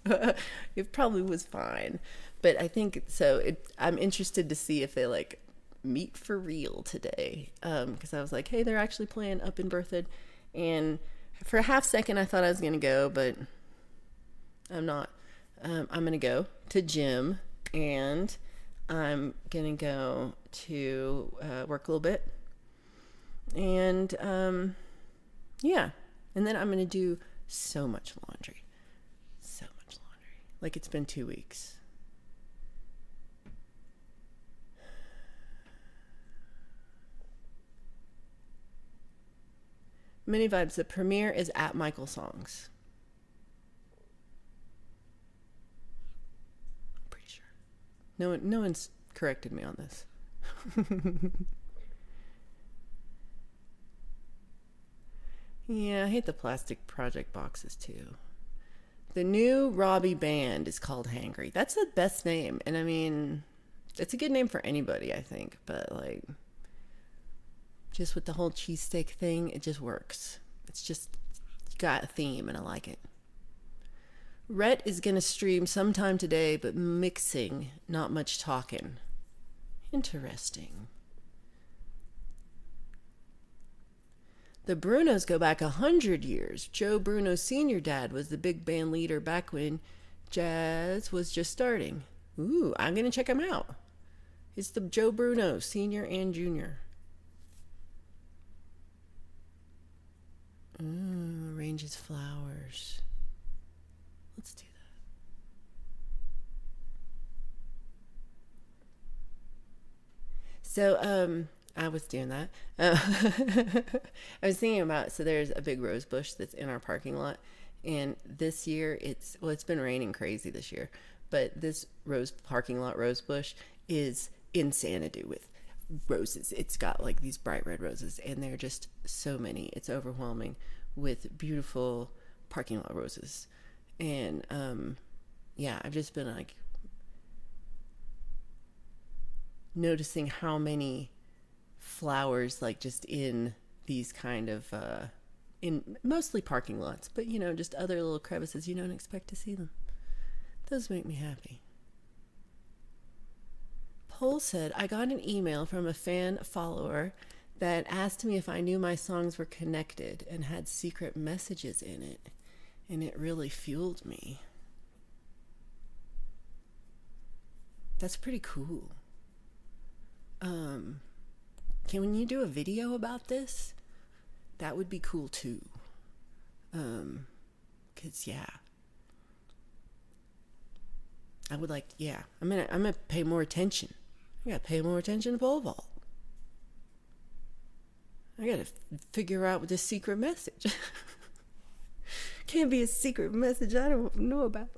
It probably was fine. But I think so. I'm interested to see if they meet for real today. Because I was like, hey, they're actually playing up in Berthoud, and for a half second I thought I was gonna go, but I'm not. I'm gonna go to gym, and I'm gonna go to work a little bit, and yeah, and then I'm gonna do so much laundry. Like it's been 2 weeks. Mini Vibes, the premiere is at Michael Songs. I'm pretty sure. No one's corrected me on this. Yeah, I hate the plastic project boxes too. The new Robbie band is called Hangry. That's the best name. And I mean, it's a good name for anybody, I think. But just with the whole cheesesteak thing, it just works. It's just got a theme, and I like it. Rhett is going to stream sometime today, but mixing, not much talking. Interesting. The Brunos go back 100 years. Joe Bruno's senior dad was the big band leader back when jazz was just starting. Ooh, I'm going to check him out. It's the Joe Bruno, senior and junior. Arranges flowers. Let's do that. So, I was doing that. I was thinking about, so there's a big rose bush that's in our parking lot, and this year it's been raining crazy this year, but this parking lot rose bush is insanity with roses. It's got these bright red roses, and they're just so many. It's overwhelming with beautiful parking lot roses. And yeah, I've just been noticing how many flowers just in these kind of in mostly parking lots, but just other little crevices you don't expect to see them. Those make me happy. Paul said, I got an email from a fan follower that asked me if I knew my songs were connected and had secret messages in it, and it really fueled me. That's pretty cool. Can you do a video about this? That would be cool too. 'Cause yeah, I would like, yeah, I'm gonna pay more attention. I gotta pay more attention to pole vault. I gotta figure out this secret message. Can't be a secret message I don't know about.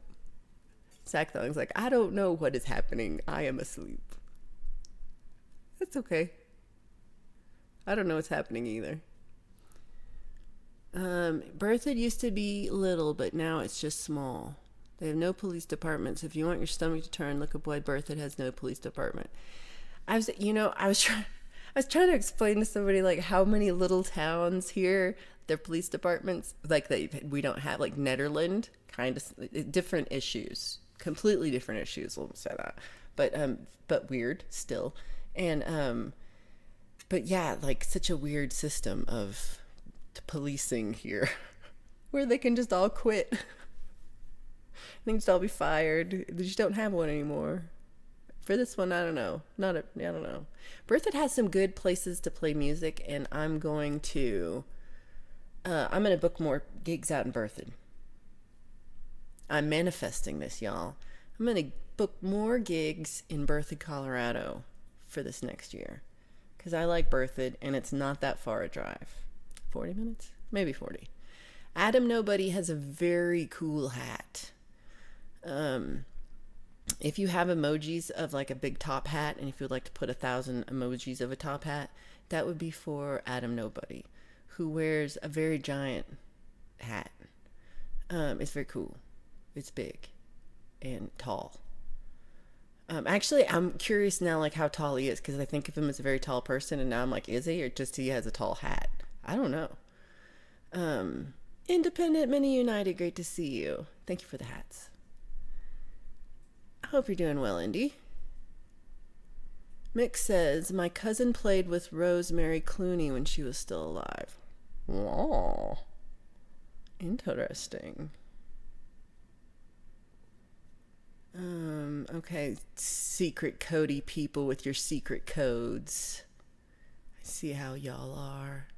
Sackthong's like, I don't know what is happening. I am asleep. That's okay. I don't know what's happening either. Berthoud used to be little, but now it's just small. They have no police departments. If you want your stomach to turn, look up why Berthoud has no police department. I was trying to explain to somebody like how many little towns here their police departments like we don't have, like Netherlands, kind of different issues, completely different issues. We'll say that, but weird still, and but yeah, like such a weird system of policing here, where they can just all quit. They can just all be fired. They just don't have one anymore. For this one, I don't know. I don't know. Berthoud has some good places to play music, and I'm going to book more gigs out in Berthoud. I'm manifesting this, y'all. I'm going to book more gigs in Berthoud, Colorado for this next year. Because I like Berthoud, and it's not that far a drive. 40 minutes? Maybe 40. Adam Nobody has a very cool hat. If you have emojis of like a big top hat, and if you'd like to put 1,000 emojis of a top hat, that would be for Adam Nobody, who wears a very giant hat. It's very cool. It's big and tall. Actually, I'm curious now, like how tall he is, because I think of him as a very tall person, and now I'm like, is he, or just he has a tall hat? I don't know. Independent Mini United, great to see you. Thank you for the hats. I hope you're doing well, Indy. Mick says, my cousin played with Rosemary Clooney when she was still alive. Wow. Interesting. Okay, secret Cody people with your secret codes. I see how y'all are.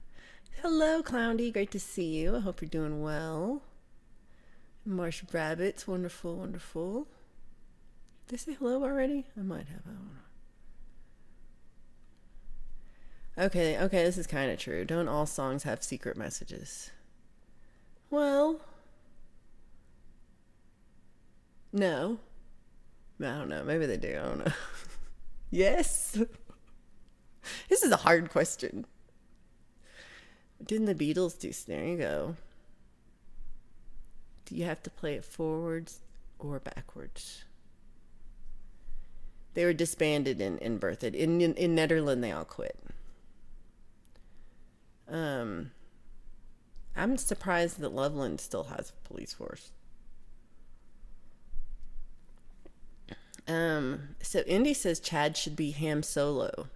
Hello, Clowndy, great to see you. I hope you're doing well. Marsh Rabbits, wonderful, wonderful. Did they say hello already? I might have, I don't know. Okay, this is kind of true. Don't all songs have secret messages? Well, no. I don't know. Maybe they do. I don't know. Yes. This is a hard question. Didn't the Beatles do? There you go. Do you have to play it forwards or backwards? They were disbanded in Berthoud. In Netherlands, they all quit. I'm surprised that Loveland still has a police force. So Indy says Chad should be Ham Solo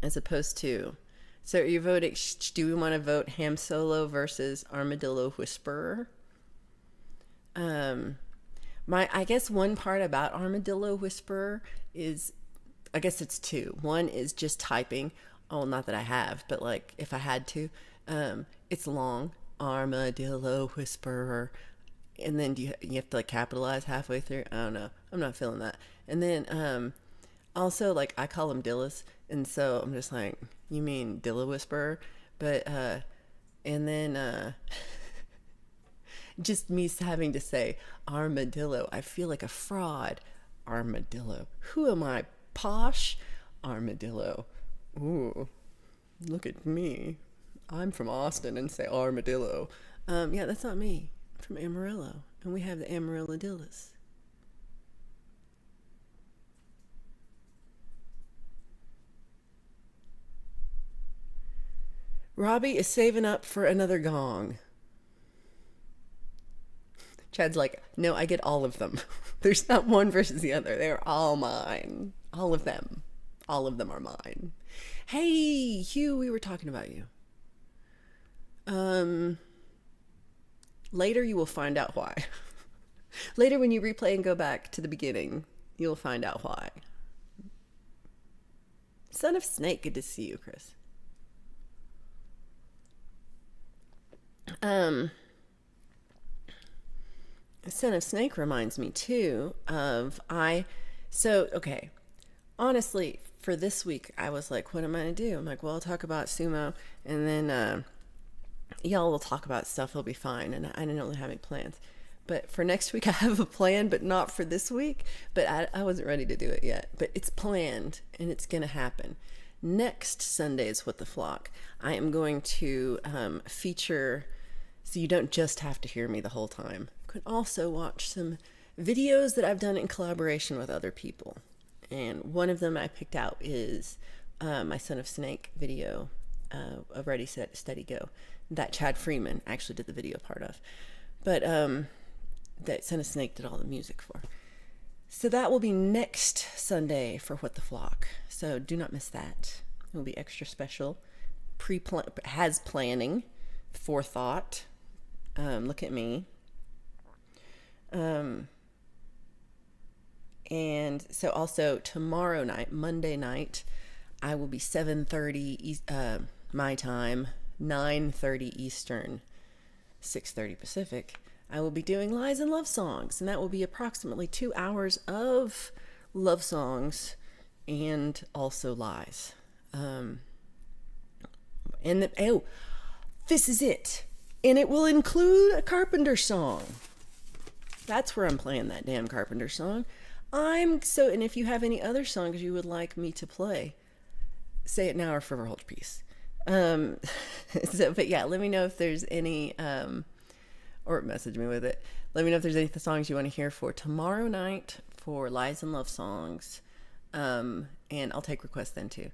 as opposed to. So are you voting? Do we want to vote Ham Solo versus Armadillo Whisperer? I guess one part about Armadillo Whisperer is, I guess it's two. One is just typing. Oh, not that I have, but like if I had to, it's long. Armadillo Whisperer. And then you have to like capitalize halfway through. I don't know. I'm not feeling that. And then also like I call him Dillis, and so I'm just like, you mean Dilla Whisperer? But and then just me having to say armadillo, I feel like a fraud. Armadillo. Who am I? Posh? Armadillo. Ooh, look at me. I'm from Austin and say armadillo. Yeah, that's not me. From Amarillo, and we have the Amarillo Dillis. Robbie is saving up for another gong. Chad's like, no, I get all of them. There's not one versus the other. They're all mine. All of them. All of them are mine. Hey, Hugh, we were talking about you. Later you will find out why. Later when you replay and go back to the beginning, You'll find out why. Son of Snake, good to see you, Chris. Son of Snake reminds me too of okay. Honestly, for this week, I was like, what am I gonna do? I'm like, well, I'll talk about sumo, and then y'all will talk about stuff. It'll be fine. And I didn't really have any plans. But for next week, I have a plan, but not for this week. But I wasn't ready to do it yet. But it's planned, and it's going to happen. Next Sunday is With the Flock. I am going to feature, so you don't just have to hear me the whole time. You can also watch some videos that I've done in collaboration with other people. And one of them I picked out is my Son of Snake video of Ready, Set, Steady, Go. That Chad Freeman actually did the video part of. But that Son of Snake did all the music for. So that will be next Sunday for What the Flock. So do not miss that. It will be extra special. Has planning, forethought. Look at me. And so also tomorrow night, Monday night, I will be 7:30 my time, 9:30 Eastern, 6:30 Pacific. I will be doing Lies and Love Songs, and that will be approximately 2 hours of love songs and also lies. This is it. And it will include a Carpenter song. That's where I'm playing that damn Carpenter song. And if you have any other songs you would like me to play, say it now or forever hold your peace. But yeah, let me know if there's any, or message me with it. Let me know if there's any songs you want to hear for tomorrow night for Lies and Love Songs. And I'll take requests then too.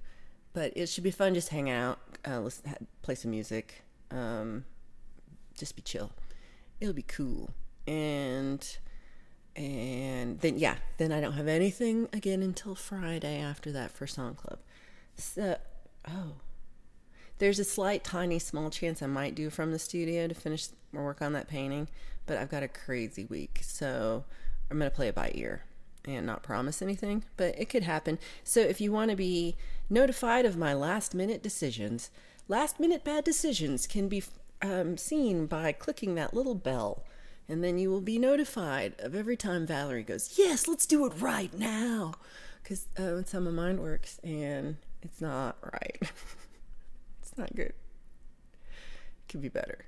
But it should be fun. Just hang out, play some music, just be chill. It'll be cool. And then I don't have anything again until Friday after that for Song Club. So, there's a slight, tiny, small chance I might do from the studio to finish or work on that painting, but I've got a crazy week, so I'm going to play it by ear and not promise anything, but it could happen. So if you want to be notified of my last-minute decisions, last-minute bad decisions can be seen by clicking that little bell, and then you will be notified of every time Valerie goes, yes, let's do it right now, because that's how my mind works, and it's not right. It's not good. It could be better.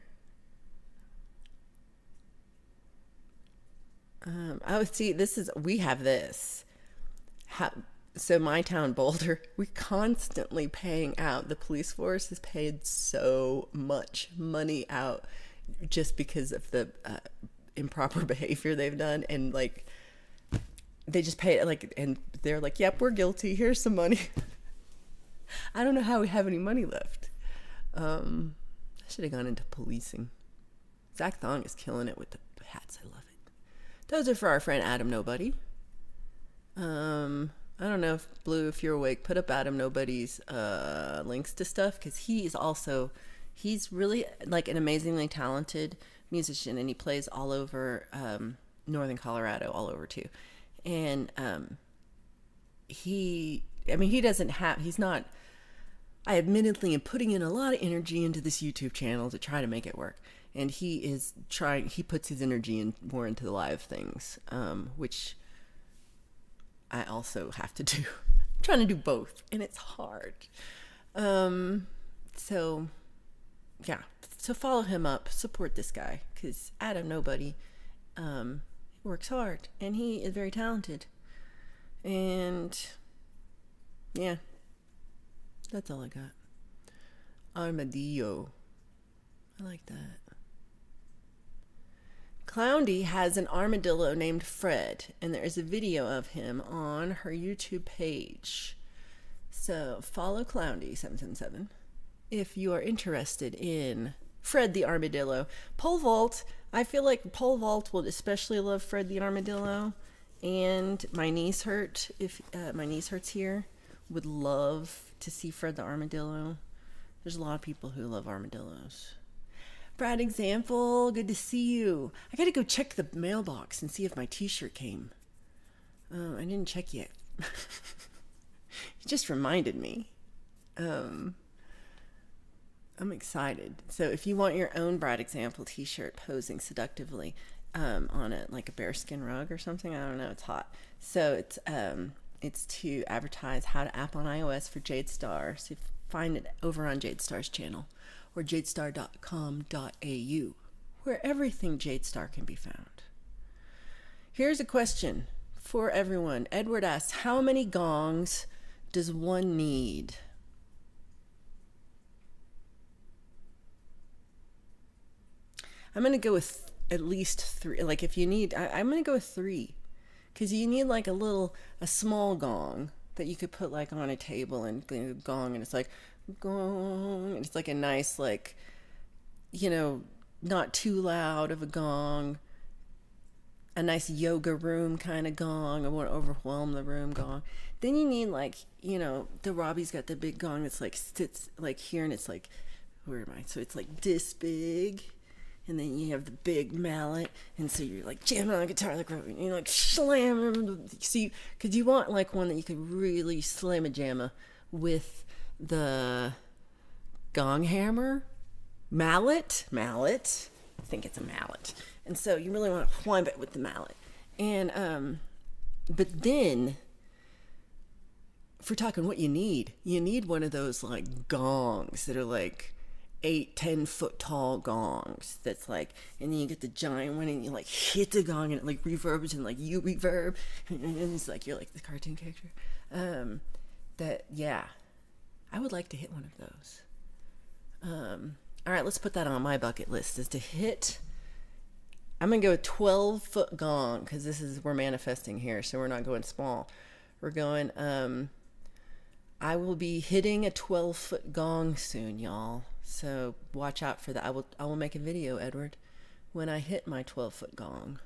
We have this. So my town, Boulder, we're constantly paying out. The police force has paid so much money out just because of the improper behavior they've done. And like, they just pay it and they're like, yep, we're guilty. Here's some money. I don't know how we have any money left. I should have gone into policing. Zach Thong is killing it with the hats. I love it. Those are for our friend Adam Nobody. I don't know if Blue, if you're awake, put up Adam Nobody's links to stuff, because he's really like an amazingly talented musician, and he plays all over northern Colorado, all over too. And I admittedly am putting in a lot of energy into this YouTube channel to try to make it work. And he puts his energy more into the live things, which I also have to do. I'm trying to do both, and it's hard. So follow him up, support this guy, because Adam Nobody works hard, and he is very talented. And yeah, that's all I got. Armadillo. I like that. Clowndy has an armadillo named Fred, and there is a video of him on her YouTube page. So follow Clowndy777 if you are interested in Fred the Armadillo. Pole Vault, I feel like Pole Vault will especially love Fred the Armadillo. And My Knees Hurt, if My Knees Hurts here, would love to see Fred the Armadillo. There's a lot of people who love armadillos. Brad Example, good to see you. I gotta go check the mailbox and see if my t-shirt came. I didn't check yet. You just reminded me. I'm excited. So if you want your own bride example t-shirt posing seductively on it, like a bearskin rug or something, I don't know, it's hot. So it's to advertise how to app on iOS for Jade Star. So you find it over on Jade Star's channel or jadestar.com.au, where everything Jade Star can be found. Here's a question for everyone. Edward asks, how many gongs does one need? I'm going to go with at least 3. Like if you need, I'm going to go with 3. Because you need like a small gong that you could put like on a table and gong, and it's like gong, and it's like a nice, like, you know, not too loud of a gong, a nice yoga room kind of gong. I won't overwhelm the room gong. Then you need, like, you know, the Robbie's got the big gong that's like sits like here, and it's like, where am I? So it's like this big. And then you have the big mallet, and so you're like jamming on the guitar, like you like slam. See, because you want like one that you could really slam a jamma with the gong hammer, mallet. I think it's a mallet, and so you really want to whomp it with the mallet. And but then, if we're talking what you need one of those like gongs that are like 8-10 foot tall gongs that's like, and then you get the giant one and you like hit the gong and it like reverbs and like you reverb and it's like you're like the cartoon character. I would like to hit one of those. All right, let's put that on my bucket list, is to hit. I'm gonna go with 12-foot gong, because we're manifesting here, so we're not going small. We're going I will be hitting a 12-foot gong soon, y'all. So watch out for that. I will make a video, Edward, when I hit my 12-foot gong.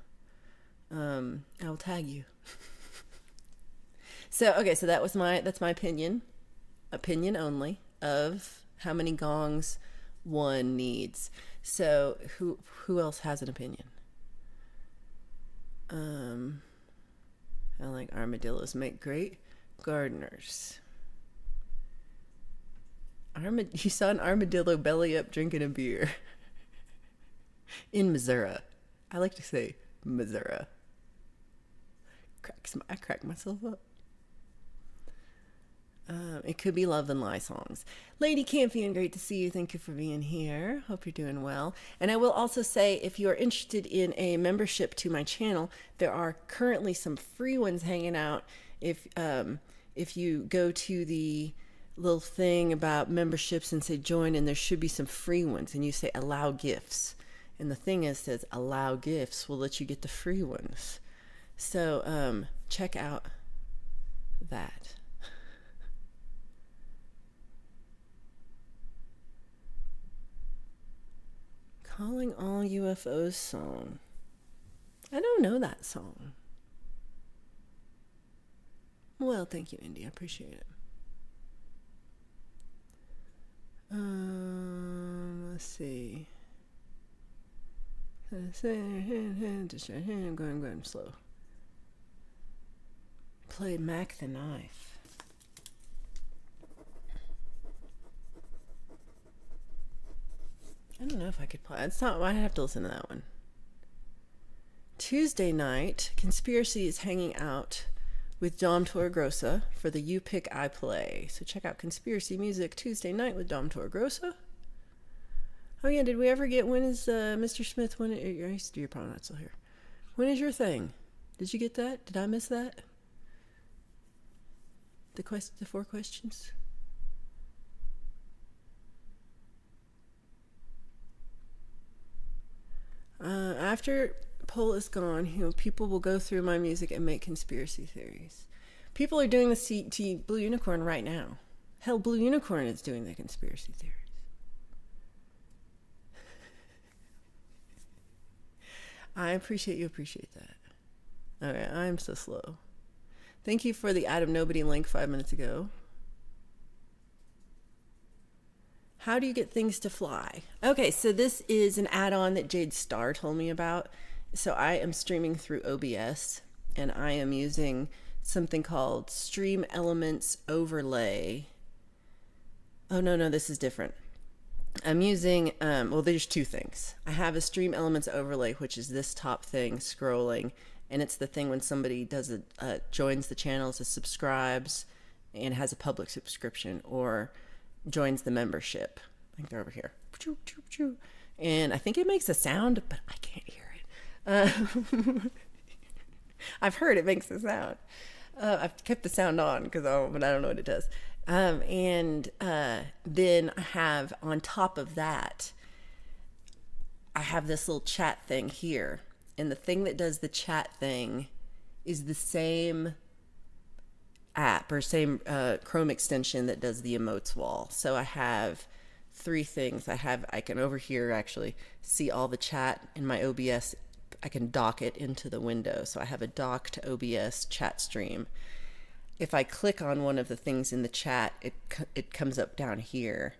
I will tag you. So that's my opinion only, of how many gongs one needs. So who else has an opinion? I like armadillos make great gardeners. You saw an armadillo belly up drinking a beer in Missouri. I like to say Missouri. I crack myself up. It could be Love and Lie songs. Lady Campion, great to see you. Thank you for being here. Hope you're doing well. And I will also say, if you are interested in a membership to my channel, there are currently some free ones hanging out. If you go to the little thing about memberships and say join, and there should be some free ones, and you say allow gifts, and the thing says allow gifts will let you get the free ones. So check out that. Calling All UFOs song. I don't know that song. Well, thank you, Indy. I appreciate it. Let's see. I'm going slow. Play Mac the Knife. I don't know if I could play. It's not. I'd have to listen to that one. Tuesday night, Conspiracy is hanging out with Dom Torregrossa for the You Pick I Play. So check out Conspiracy Music Tuesday night with Dom Torregrossa. Oh yeah, did we ever get, when is Mr. Smith, you're probably not still here. When is your thing? Did you get that? Did I miss that? The 4 questions? After Poll is gone, people will go through my music and make conspiracy theories. People are doing this to Blue Unicorn right now. Hell, Blue Unicorn is doing the conspiracy theories. I appreciate you appreciate that. Okay, I'm so slow. Thank you for the Adam Nobody link 5 minutes ago. How do you get things to fly? Okay, so this is an add-on that Jade Star told me about. So I am streaming through OBS, and I am using something called Stream Elements Overlay. Oh, no, this is different. I'm using, well, there's two things. I have a Stream Elements Overlay, which is this top thing scrolling, and it's the thing when somebody does joins the channel, so subscribes and has a public subscription, or joins the membership. I think they're over here. And I think it makes a sound, but I can't hear it. I've heard it makes a sound. I've kept the sound on but I don't know what it does. And then I have on top of that, I have this little chat thing here. And the thing that does the chat thing is the same app or same Chrome extension that does the emotes wall. So I have three things. I can over here actually see all the chat in my OBS. I can dock it into the window. So I have a docked OBS chat stream. If I click on one of the things in the chat, it comes up down here.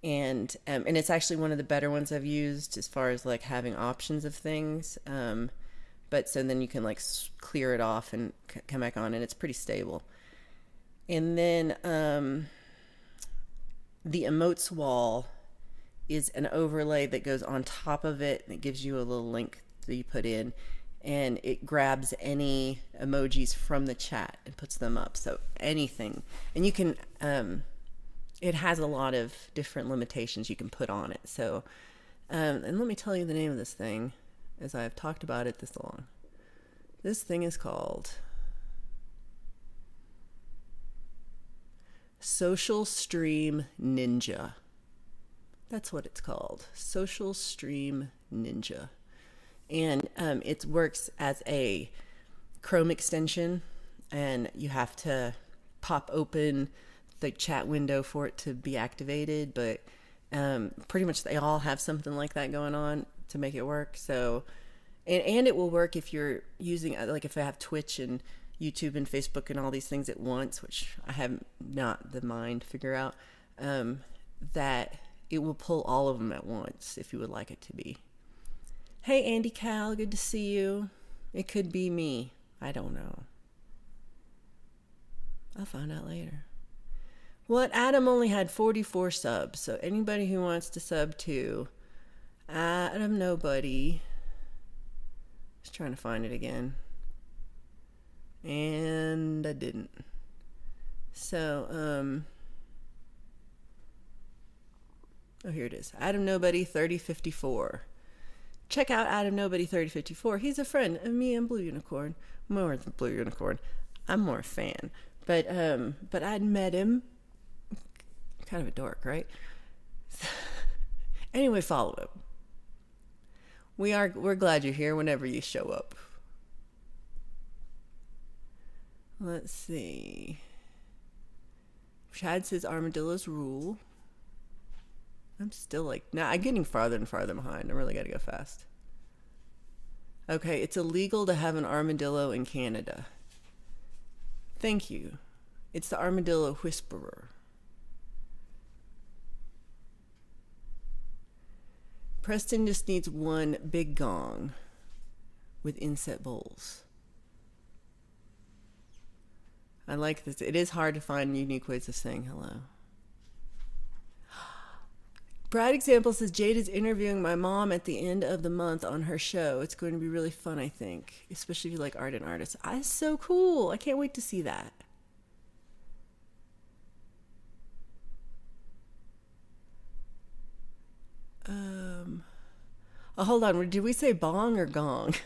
And it's actually one of the better ones I've used as far as like having options of things. But so then you can like clear it off and come back on, and it's pretty stable. And then the emotes wall is an overlay that goes on top of it, and it gives you a little link that you put in, and it grabs any emojis from the chat and puts them up. So anything, and you can it has a lot of different limitations you can put on it. So and let me tell you the name of this thing, as I've talked about it this long. This thing is called Social Stream Ninja. That's what it's called. Social Stream Ninja. And it works as a Chrome extension, and you have to pop open the chat window for it to be activated, but pretty much they all have something like that going on to make it work. So and it will work if you're using, like if I have Twitch and YouTube and Facebook and all these things at once, which I have not the mind to figure out, that it will pull all of them at once if you would like it to be. Hey, Andy Cal, good to see you. It could be me. I don't know. I'll find out later. What? Adam only had 44 subs, so anybody who wants to sub to Adam Nobody. Just trying to find it again. And I didn't. So, oh, here it is. Adam Nobody 3054. Check out Adam Nobody 3054. He's a friend of me and Blue Unicorn. More than Blue Unicorn. I'm more a fan. But I'd met him. Kind of a dork, right? Anyway, follow him. We're glad you're here whenever you show up. Let's see. Chad says armadillos rule. I'm still like, I'm getting farther and farther behind. I really got to go fast. Okay, it's illegal to have an armadillo in Canada. Thank you. It's the armadillo whisperer. Preston just needs one big gong with inset bowls. I like this. It is hard to find unique ways of saying hello. Brad Example says Jade is interviewing my mom at the end of the month on her show. It's going to be really fun, I think, especially if you like art and artists. That's so cool. I can't wait to see that. Oh, hold on. Did we say bong or gong?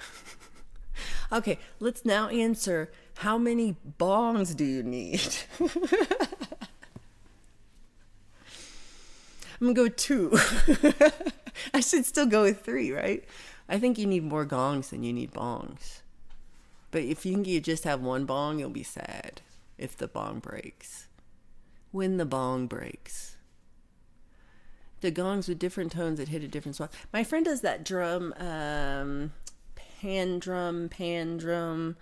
Okay, let's now answer, how many bongs do you need? I'm going to go with 2. I should still go with 3, right? I think you need more gongs than you need bongs. But if you just have one bong, you'll be sad if the bong breaks. When the bong breaks. The gongs with different tones that hit a different spot. My friend does that drum, pan drum,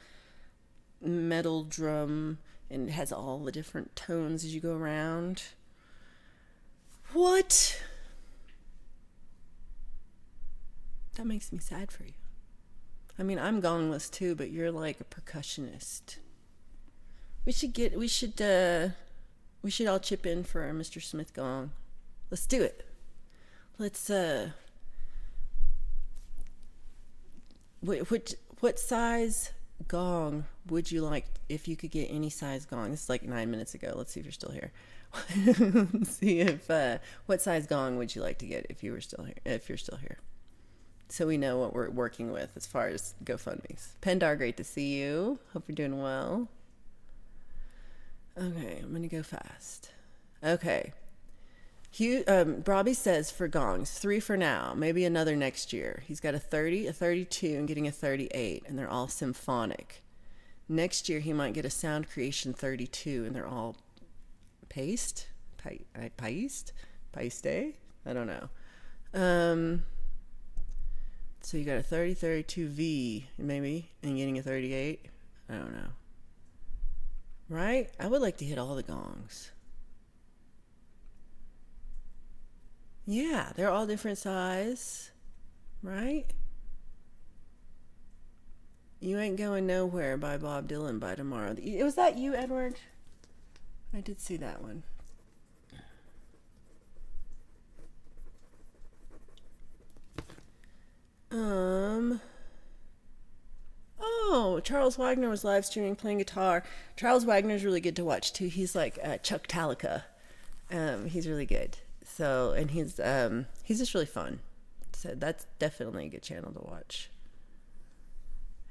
metal drum, and it has all the different tones as you go around. What? That makes me sad for you. I mean, I'm gongless too, but you're like a percussionist. We should all chip in for our Mr. Smith gong. Let's do it. Let's what size gong would you like if you could get any size gong? This is like 9 minutes ago. Let's see if you're still here. See if what size gong would you like to get if you were still here? If you're still here, so we know what we're working with as far as GoFundMe's. Pendar, great to see you. Hope you're doing well. Okay, I'm gonna go fast. Okay. Robbie says for gongs, 3 for now, maybe another next year. He's got a 30, a 32, and getting a 38, and they're all symphonic. Next year, he might get a sound creation 32, and they're all paste? Paiste? I don't know. So you got a 30, 32V, maybe, and getting a 38? I don't know. Right? I would like to hit all the gongs. Yeah, they're all different size, right? You Ain't Going Nowhere by Bob Dylan by tomorrow. Was that you, Edward? I did see that one. Oh, Charles Wagner was live streaming playing guitar. Charles Wagner's really good to watch too. He's like Chuck Talica. He's really good. So, and he's just really fun. So that's definitely a good channel to watch.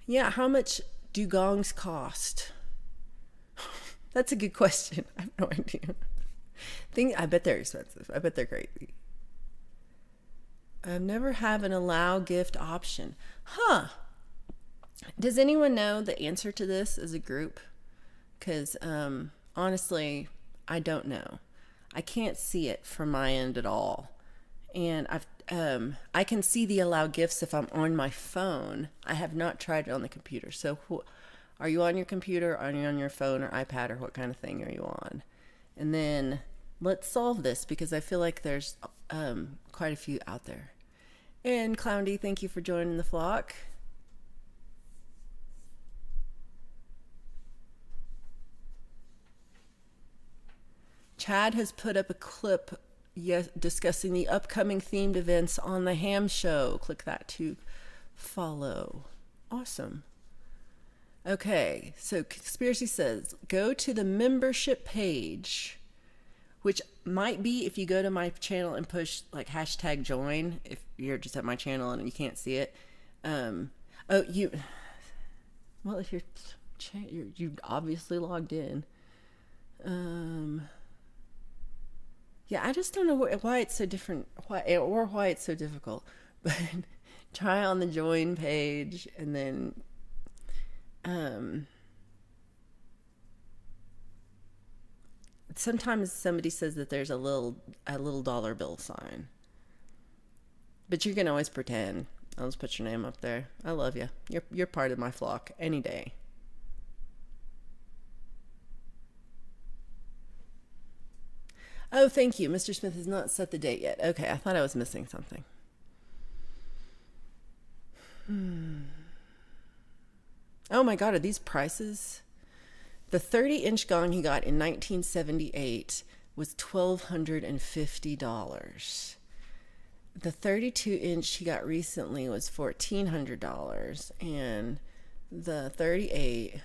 Yeah, how much do gongs cost? That's a good question. I have no idea. I bet they're expensive. I bet they're crazy. I've never have an allow gift option. Huh. Does anyone know the answer to this as a group? Because honestly, I don't know. I can't see it from my end at all. And I can see the allow gifts if I'm on my phone. I have not tried it on the computer. So are you on your computer? Are you on your phone or iPad, or what kind of thing are you on? And then let's solve this, because I feel like there's quite a few out there. And Clowndy, thank you for joining the flock. Chad has put up a clip discussing the upcoming themed events on the Ham Show. Click that to follow. Awesome. Okay, so Conspiracy says, go to the membership page, which might be if you go to my channel and push like hashtag join, if you're just at my channel and you can't see it. Well, if you obviously logged in. Yeah, I just don't know why it's so different, why it's so difficult. But try on the join page, and then sometimes somebody says that there's a little dollar bill sign, but you can always pretend. I'll just put your name up there. I love you. You're part of my flock any day. Oh, thank you. Mr. Smith has not set the date yet. Okay, I thought I was missing something. Oh my God, are these prices? The 30-inch gong he got in 1978 was $1,250. The 32-inch he got recently was $1,400, and the 38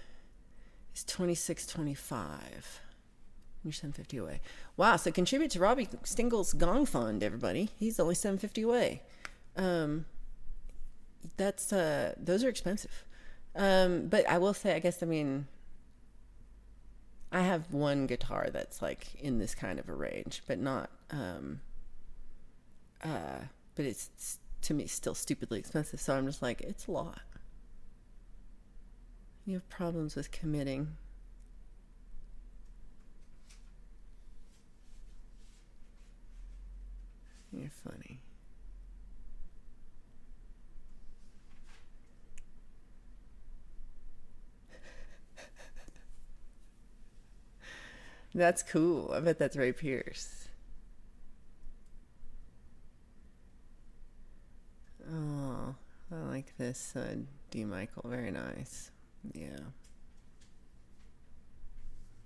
is $2,625. You're $750 away. Wow, so contribute to Robbie Stingle's gong fund, everybody. He's only $750 away. Those are expensive. But I will say, I have one guitar that's like in this kind of a range, but not, but it's to me still stupidly expensive. So I'm just like, it's a lot. You have problems with committing. You're funny. That's cool. I bet that's Ray Pierce. Oh, I like this. D. Michael, very nice. Yeah.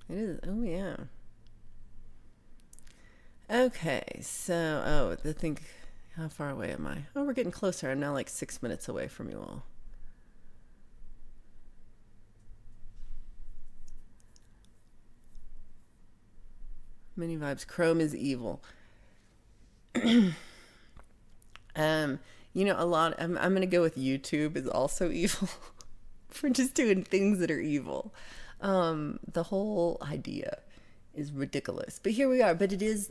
It is. Oh, yeah. Okay, so, I think, how far away am I? Oh, we're getting closer. I'm now like 6 minutes away from you all. Mini vibes. Chrome is evil. Um, a lot. I'm gonna go with YouTube is also evil for just doing things that are evil. The whole idea is ridiculous. But here we are. But it is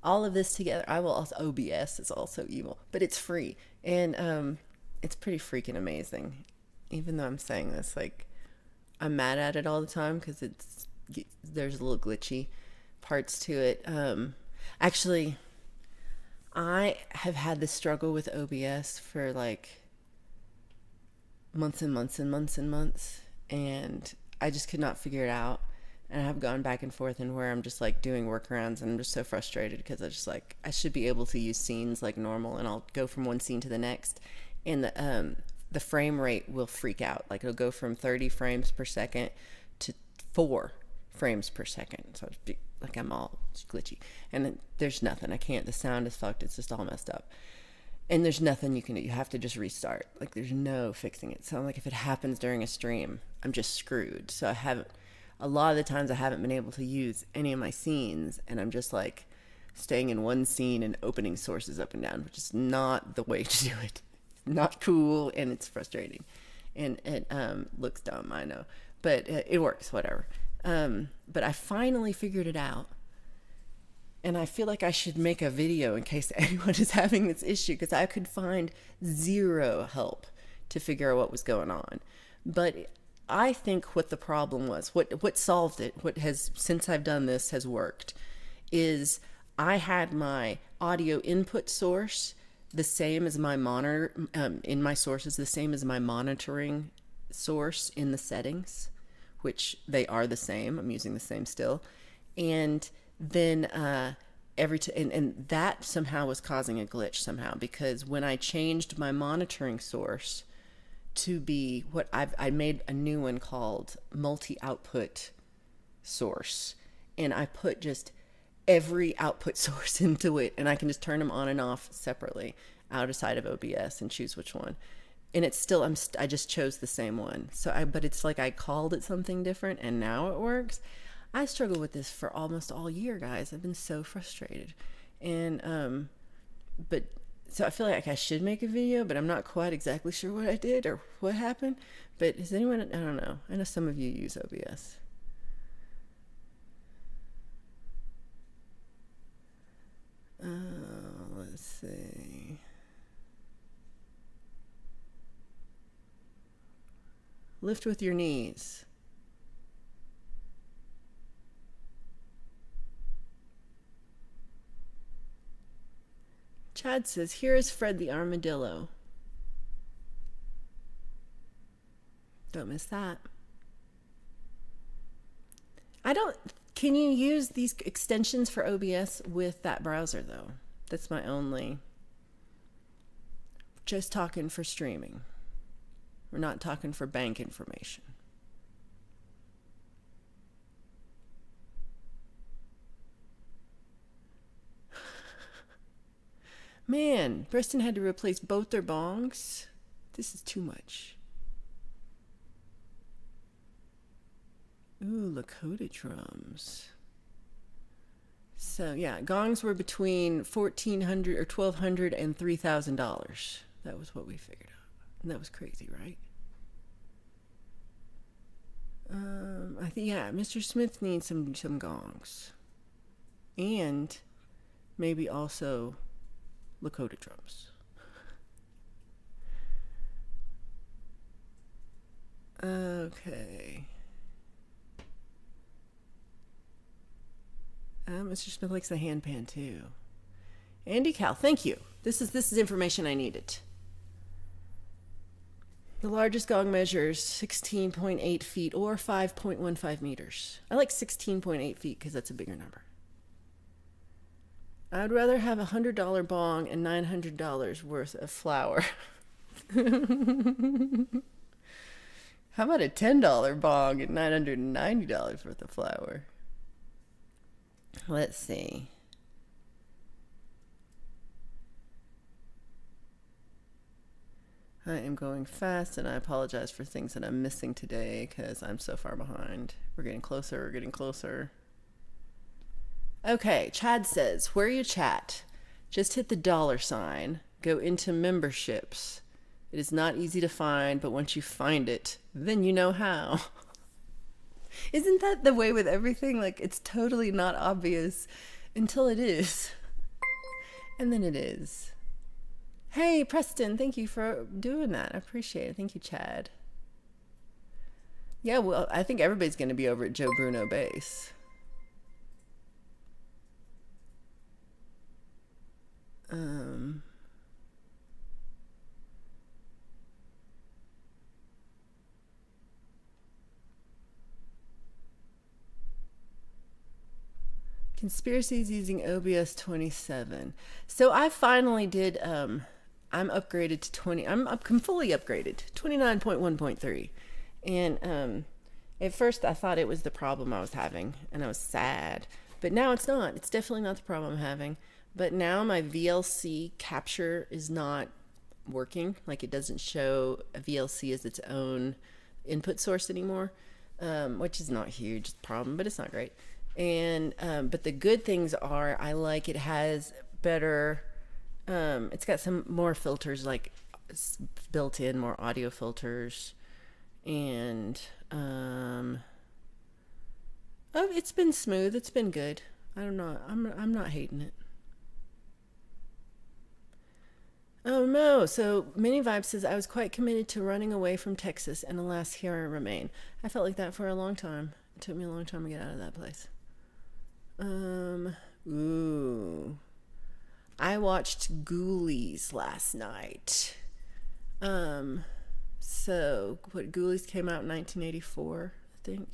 all of this together. I will also OBS is also evil, but it's free and it's pretty freaking amazing. Even though I'm saying this, like I'm mad at it all the time because there's a little glitchy parts to it. Actually, I have had this struggle with OBS for like months and months and months and months, and I just could not figure it out. And I have gone back and forth, and where I'm just like doing workarounds, and I'm just so frustrated because I should be able to use scenes like normal, and I'll go from one scene to the next, and the frame rate will freak out. Like it'll go from 30 frames per second to 4 frames per second. So it's like I'm all glitchy, and there's nothing. I can't. The sound is fucked. It's just all messed up, and there's nothing you can do. You have to just restart. Like there's no fixing it. So like if it happens during a stream, I'm just screwed. So I haven't. A lot of the times I haven't been able to use any of my scenes, and I'm just like staying in one scene and opening sources up and down, which is not the way to do it. Not cool, and it's frustrating, and it looks dumb, I know, but it works, whatever. But I finally figured it out, and I feel like I should make a video in case anyone is having this issue, because I could find zero help to figure out what was going on. But I think what the problem was, what solved it, what has, since I've done this, has worked, is I had my audio input source the same as my monitor, in my sources, the same as my monitoring source in the settings, which they are the same. I'm using the same still. And then and that somehow was causing a glitch somehow, because when I changed my monitoring source to be what I made a new one called multi-output source, and I put just every output source into it, and I can just turn them on and off separately outside of OBS and choose which one. And it's still, I just chose the same one. But it's like I called it something different, and now it works. I struggled with this for almost all year, guys. I've been so frustrated. And, so I feel like I should make a video, but I'm not quite exactly sure what I did or what happened. But is anyone, I don't know. I know some of you use OBS. Let's see. Lift with your knees. Chad says, here is Fred the Armadillo. Don't miss that. Can you use these extensions for OBS with that browser though? That's my only, just talking for streaming. We're not talking for bank information. Man, Preston had to replace both their bongs. This is too much. Ooh, Lakota drums. So yeah, gongs were between $1,400 or $1,200 and $3,000. That was what we figured out. And that was crazy, right? I think, yeah, Mr. Smith needs some gongs. And maybe also Lakota drums. Okay. Mr. Smith likes the handpan too. Andy Cal, thank you. This is information I needed. The largest gong measures 16.8 feet or 5.15 meters. I like 16.8 feet because that's a bigger number. I'd rather have $100 bong and $900 worth of flour. How about a $10 bong and $990 worth of flour? Let's see. I am going fast, and I apologize for things that I'm missing today because I'm so far behind. We're getting closer, we're getting closer. Okay, Chad says, where you chat? Just hit the $sign. Go into memberships. It is not easy to find, but once you find it, then you know how. Isn't that the way with everything? Like, it's totally not obvious until it is. And then it is. Hey, Preston, thank you for doing that. I appreciate it. Thank you, Chad. Yeah, well, I think everybody's going to be over at Joe Bruno Bass. Conspiracies using OBS 27. So I finally did, I'm upgraded to 20, I'm fully upgraded, 29.1.3. And at first I thought it was the problem I was having, and I was sad. But now it's not. It's definitely not the problem I'm having. But now my VLC capture is not working. Like, it doesn't show a VLC as its own input source anymore, which is not a huge problem, but it's not great. And but the good things are, I like it has better, it's got some more filters, like built in more audio filters, and oh, it's been smooth, it's been good. I don't know, I'm not hating it. Oh no, so Mini Vibe says, I was quite committed to running away from Texas, and alas, here I remain. I felt like that for a long time. It took me a long time to get out of that place. Ooh. I watched Ghoulies last night. So what, Ghoulies came out in 1984, I think.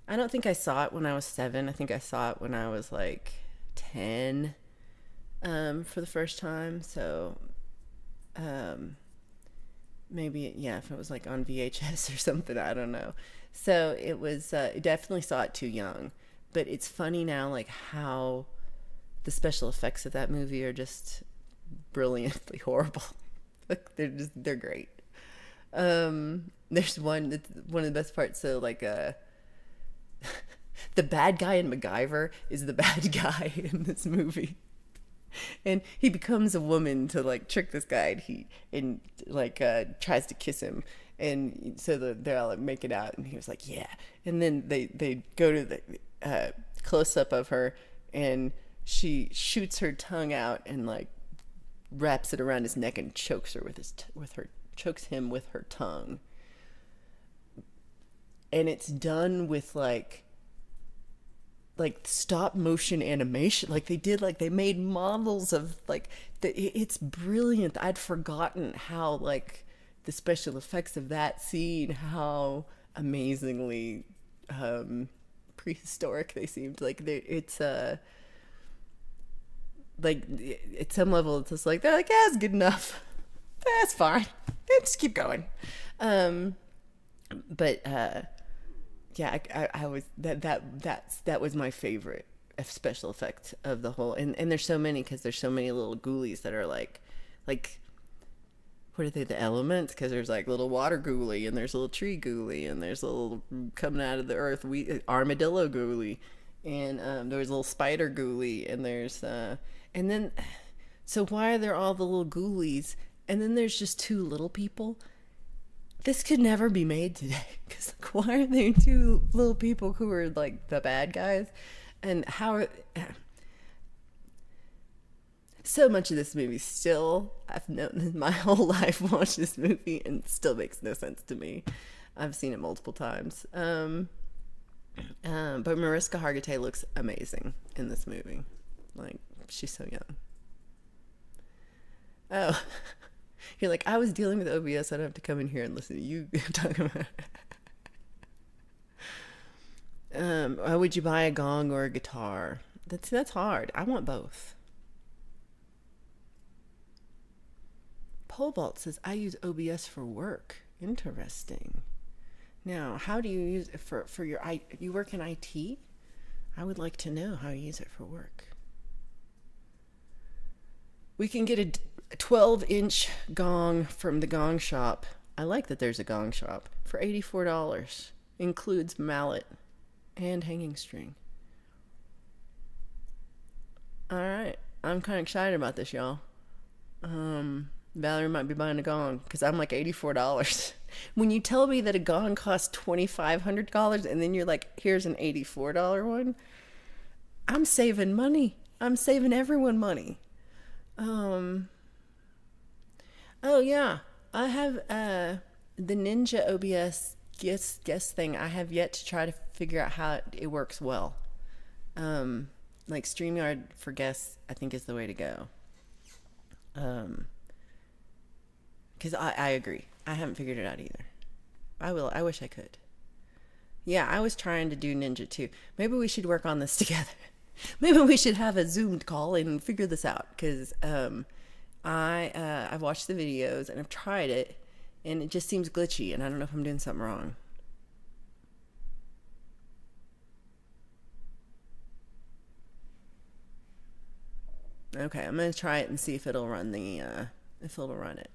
I don't think I saw it when I was 7. I think I saw it when I was like 10, for the first time. So, maybe, yeah, if it was like on VHS or something, I don't know. So it was, definitely saw it too young, but it's funny now, like how the special effects of that movie are just brilliantly horrible. Like, they're great. There's one that's one of the best parts. So like, the bad guy in MacGyver is the bad guy in this movie. And he becomes a woman to like trick this guy, and tries to kiss him, and so they're all like making out, and he was like, yeah, and then they go to the close up of her, and she shoots her tongue out and like wraps it around his neck and chokes her chokes him with her tongue, and it's done with like stop motion animation. Like they made models of like it's brilliant. I'd forgotten how like the special effects of that scene, how amazingly prehistoric they seemed. Like it's like at some level it's just like they're like, yeah, it's good enough, that's fine, just keep going. But yeah, I was that was my favorite special effect of the whole, and there's so many, because there's so many little ghoulies that are like what are they, the elements? Because there's like little water ghoulie, and there's a little tree ghoulie, and there's a little coming out of the earth armadillo ghoulie, and there's a little spider ghoulie, and there's and then, so why are there all the little ghoulies, and then there's just 2 little people? This could never be made today, because like, why are there 2 little people who are like the bad guys? And how so much of this movie still, I've known my whole life, watched this movie, and it still makes no sense to me. I've seen it multiple times. But Mariska Hargitay looks amazing in this movie. Like, she's so young. Oh, you're like, I was dealing with OBS, I don't have to come in here and listen to you talk about it. Why would you buy a gong or a guitar? That's hard. I want both. Pole vault says I use OBS for work. Interesting. Now, how do you use it for your you work in IT? I would like to know how you use it for work. We can get a 12-inch gong from the gong shop. I like that there's a gong shop for $84. Includes mallet and hanging string. All right, I'm kind of excited about this, y'all. Valerie might be buying a gong because I'm like $84. When you tell me that a gong costs $2,500 and then you're like, here's an $84 one, I'm saving money. I'm saving everyone money. Oh yeah, I have the Ninja OBS guest thing. I have yet to try to figure out how it works well. Like StreamYard for guests, I think is the way to go. Because I agree. I haven't figured it out either. I will. I wish I could. Yeah, I was trying to do Ninja too. Maybe we should work on this together. Maybe we should have a Zoom call and figure this out. Because I've watched the videos and I've tried it, and it just seems glitchy, and I don't know if I'm doing something wrong. Okay, I'm gonna try it and see if it'll run it.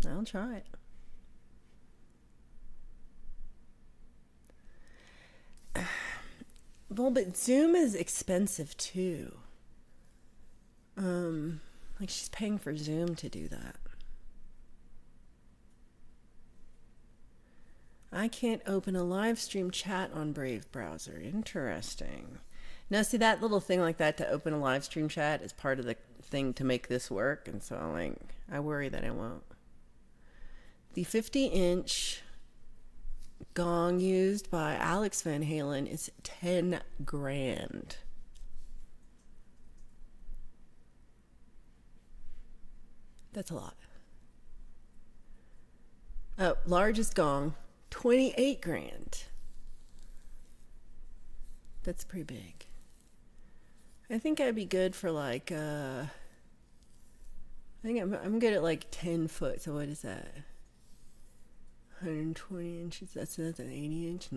I'll try it. Well, but Zoom is expensive too. Like she's paying for Zoom to do that. I can't open a live stream chat on Brave browser. Interesting. Now, see, that little thing like that to open a live stream chat is part of the thing to make this work, and so I worry that it won't. The 50-inch gong used by Alex Van Halen is 10 grand. That's a lot. Oh, largest gong, 28 grand. That's pretty big. I think I'd be good for like, I think I'm good at like 10 foot. So what is that? 120 inches. That's an 80 inch.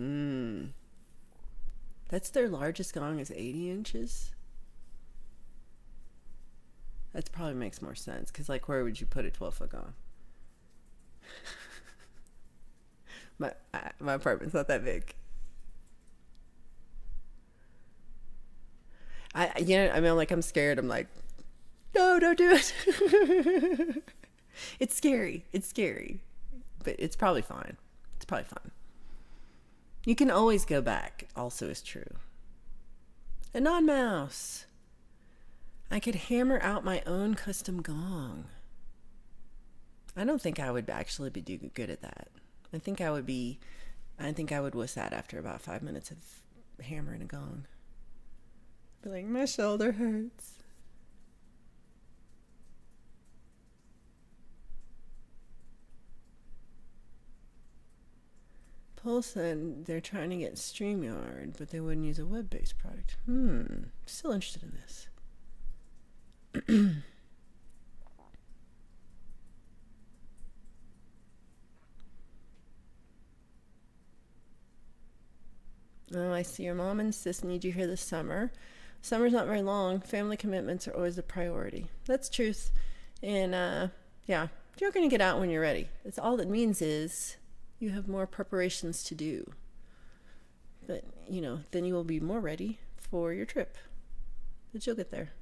That's their largest gong is 80 inches. That probably makes more sense. Because like, where would you put a 12-foot gong? my apartment's not that big. I'm scared. I'm like, no, don't do it. It's scary. But it's probably fine. You can always go back, also is true. A non-mouse. I could hammer out my own custom gong. I don't think I would actually be good at that. I think I would wuss out after about 5 minutes of hammering a gong. Be like, my shoulder hurts. Paul said they're trying to get StreamYard, but they wouldn't use a web-based product. Still interested in this. Oh, I see your mom and sis need you here this summer. Summer's not very long. Family commitments are always a priority. That's truth. And yeah, you're going to get out when you're ready. That's all it means is you have more preparations to do. But, then you will be more ready for your trip. But you'll get there.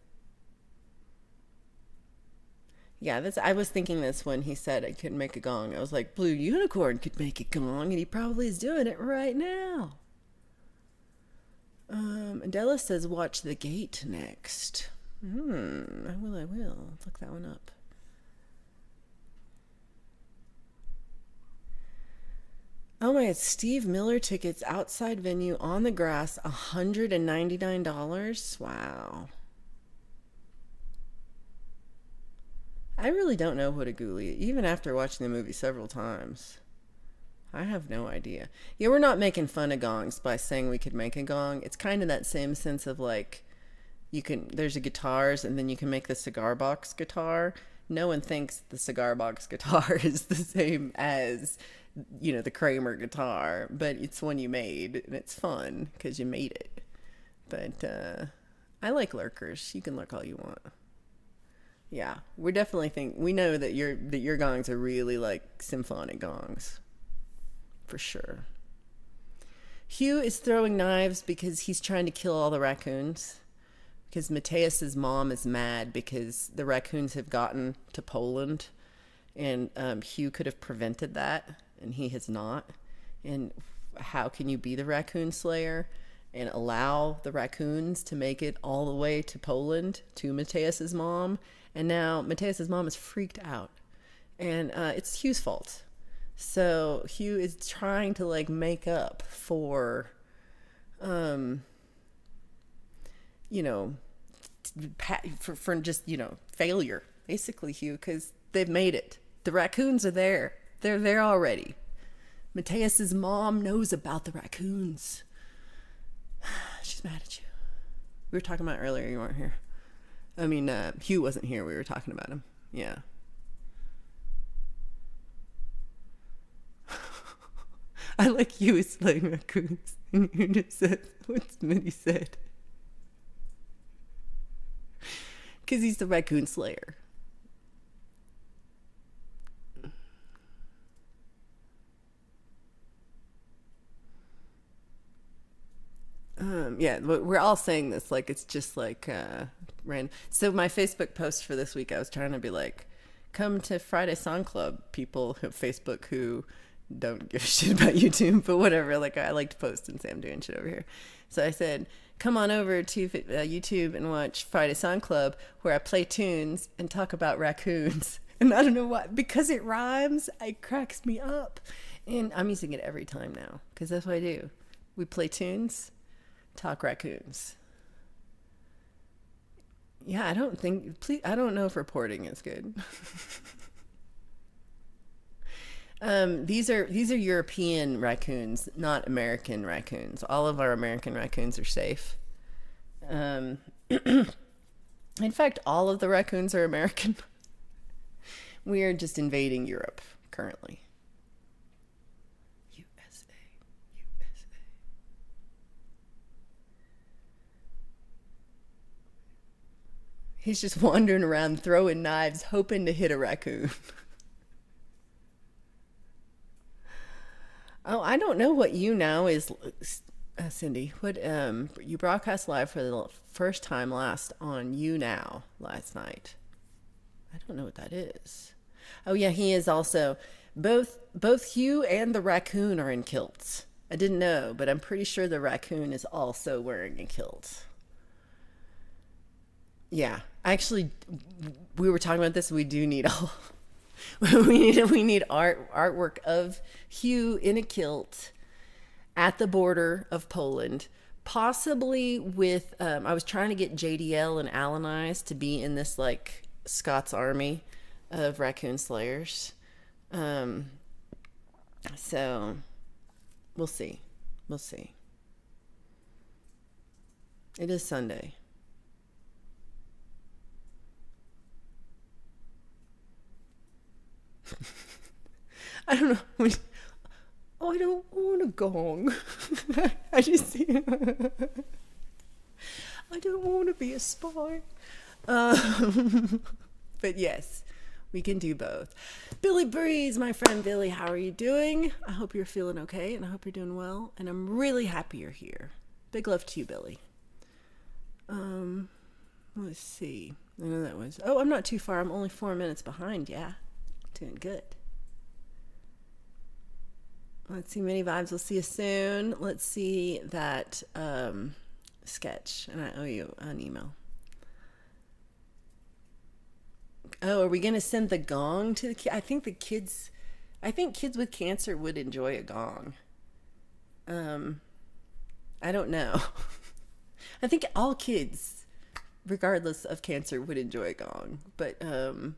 Yeah, I was thinking this when he said I couldn't make a gong. I was like, Blue Unicorn could make a gong, and he probably is doing it right now. Adela says, watch The Gate next. I will. Look that one up. Oh my God, Steve Miller tickets, outside venue on the grass, $199. Wow. I really don't know what a ghoulie, even after watching the movie several times. I have no idea. Yeah, we're not making fun of gongs by saying we could make a gong. It's kind of that same sense of like, there's a guitars and then you can make the cigar box guitar. no one thinks the cigar box guitar is the same as, the Kramer guitar, but it's one you made, and it's fun because you made it. But I like lurkers. You can lurk all you want. Yeah, we know that your gongs are really like symphonic gongs, for sure. Hugh is throwing knives because he's trying to kill all the raccoons. Because Mateus's mom is mad because the raccoons have gotten to Poland, and Hugh could have prevented that, and he has not. And how can you be the raccoon slayer and allow the raccoons to make it all the way to Poland to Mateus's mom? And now Mateus's mom is freaked out, and it's Hugh's fault. So Hugh is trying to like make up for, for just, failure, basically, Hugh, because they've made it. The raccoons are there. They're there already. Mateus's mom knows about the raccoons. She's mad at you. We were talking about earlier, you weren't here. I mean, Hugh wasn't here. We were talking about him. Yeah. I like Hugh is slaying raccoons. And you just said what Smitty said. Because he's the raccoon slayer. Yeah, we're all saying this like it's just like random. So my Facebook post for this week, I was trying to be like, come to Friday Song Club, people who Facebook who don't give a shit about YouTube, but whatever. Like I like to post and say I'm doing shit over here. So I said, come on over to YouTube and watch Friday Song Club, where I play tunes and talk about raccoons. And I don't know why, because it rhymes, it cracks me up. And I'm using it every time now, because that's what I do. We play tunes, talk raccoons. Yeah, I don't know if reporting is good. These are European raccoons, not American raccoons. All of our American raccoons are safe. In fact, all of the raccoons are American. We are just invading Europe currently. USA. He's just wandering around throwing knives, hoping to hit a raccoon. Oh, I don't know what you now is, Cindy. What you broadcast live for the first time last on You Now last night. I don't know what that is. Oh yeah, he is also both Hugh and the raccoon are in kilts. I didn't know, but I'm pretty sure the raccoon is also wearing a kilt. Yeah, actually, we were talking about this. We do need all. we need artwork of Hugh in a kilt at the border of Poland, possibly with. I was trying to get JDL and Alanize to be in this like Scots army of raccoon slayers. So we'll see. It is Sunday. I don't know. I don't want a gong. I just I don't want to be a spy. But yes, we can do both. Billy Breeze, my friend Billy, how are you doing? I hope you're feeling okay, and I hope you're doing well. And I'm really happy you're here. Big love to you, Billy. Let's see. I know that was. Oh, I'm not too far. I'm only 4 minutes behind. Yeah, doing good. Let's see, many vibes. We'll see you soon. Let's see that sketch, and I owe you an email. Oh, are we gonna send the gong to the kids? I think kids with cancer would enjoy a gong. I don't know. I think all kids, regardless of cancer, would enjoy a gong. But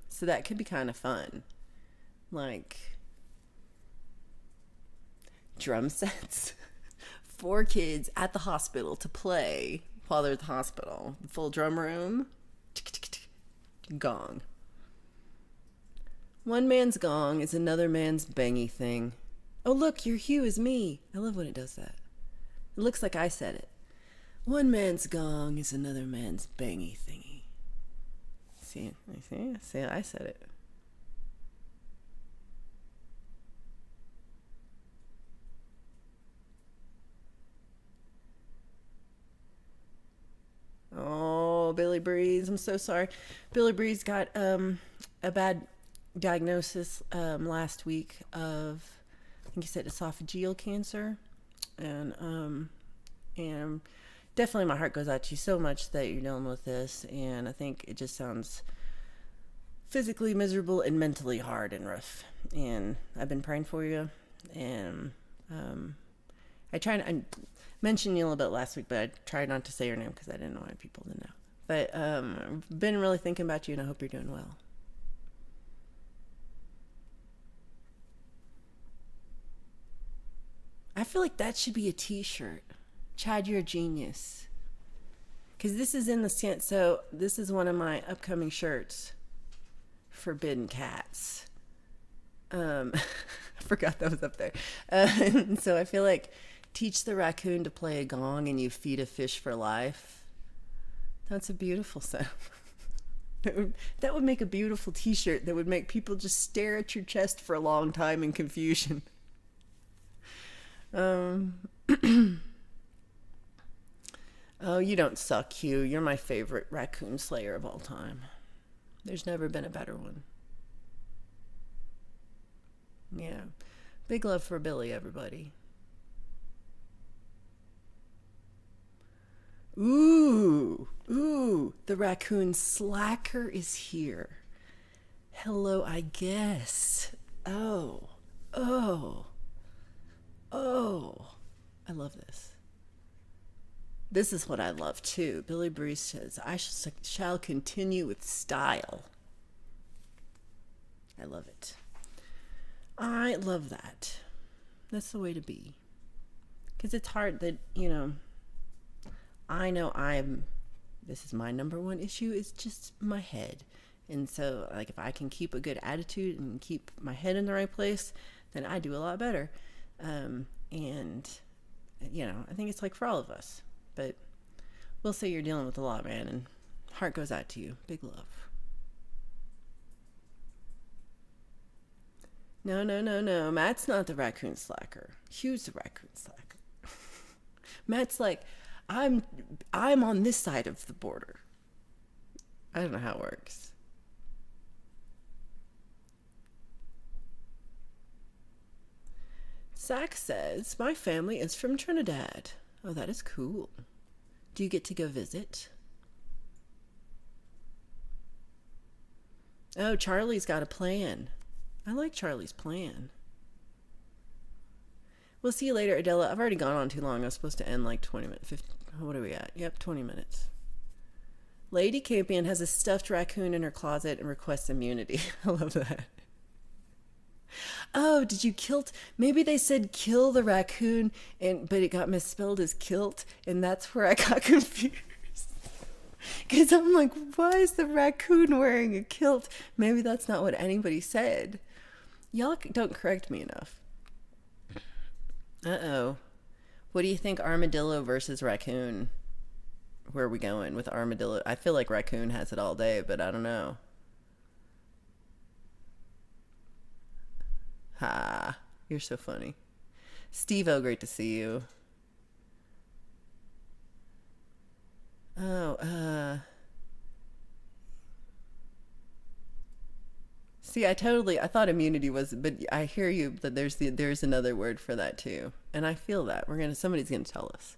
so that could be kind of fun, like drum sets for kids at the hospital to play while they're at the hospital. Full drum room, gong. One man's gong is another man's bangy thing. Oh, look, your hue is me. I love when it does that. It looks like I said it. One man's gong is another man's bangy thingy. See, I said it. Oh, Billy Breeze, I'm so sorry. Billy Breeze got a bad diagnosis last week of, I think he said esophageal cancer, and definitely my heart goes out to you so much that you're dealing with this, and I think it just sounds physically miserable and mentally hard and rough. And I've been praying for you, and I mentioned you a little bit last week, but I tried not to say your name because I didn't want people to know. But I've been really thinking about you, and I hope you're doing well. I feel like that should be a t-shirt. Chad, you're a genius. Because this is in the sense, so this is one of my upcoming shirts. Forbidden Cats. I forgot that was up there. So I feel like teach the raccoon to play a gong and you feed a fish for life. That's a beautiful sound. That would make a beautiful t-shirt that would make people just stare at your chest for a long time in confusion. Oh, you don't suck, Hugh. You're my favorite raccoon slayer of all time. There's never been a better one. Yeah. Big love for Billy, everybody. Ooh, the raccoon slacker is here. Hello, I guess. Oh. I love this. This is what I love too. Billy Breeze says, I shall continue with style. I love it. I love that. That's the way to be. Because it's hard that, I know this is my number one issue, is just my head. And so, like, if I can keep a good attitude and keep my head in the right place, then I do a lot better. And, I think it's like for all of us. But we'll say you're dealing with a lot, man, and heart goes out to you. Big love. No. Matt's not the raccoon slacker. Hugh's the raccoon slacker. Matt's like, I'm on this side of the border. I don't know how it works. Zach says, my family is from Trinidad. Oh, that is cool. Do you get to go visit? Oh, Charlie's got a plan. I like Charlie's plan. We'll see you later, Adela. I've already gone on too long. I was supposed to end like 20 minutes. 50, what are we at? Yep, 20 minutes. Lady Campion has a stuffed raccoon in her closet and requests immunity. I love that. Oh, did you kilt? Maybe they said kill the raccoon, but it got misspelled as kilt, and that's where I got confused. Because I'm like, why is the raccoon wearing a kilt? Maybe that's not what anybody said. Y'all don't correct me enough. Uh-oh. What do you think, armadillo versus raccoon? Where are we going with armadillo? I feel like raccoon has it all day, but I don't know. Ha, you're so funny. Steve-O, great to see you. Oh, see, I thought immunity was, but I hear you that there's another word for that too. And I feel that. Somebody's gonna tell us.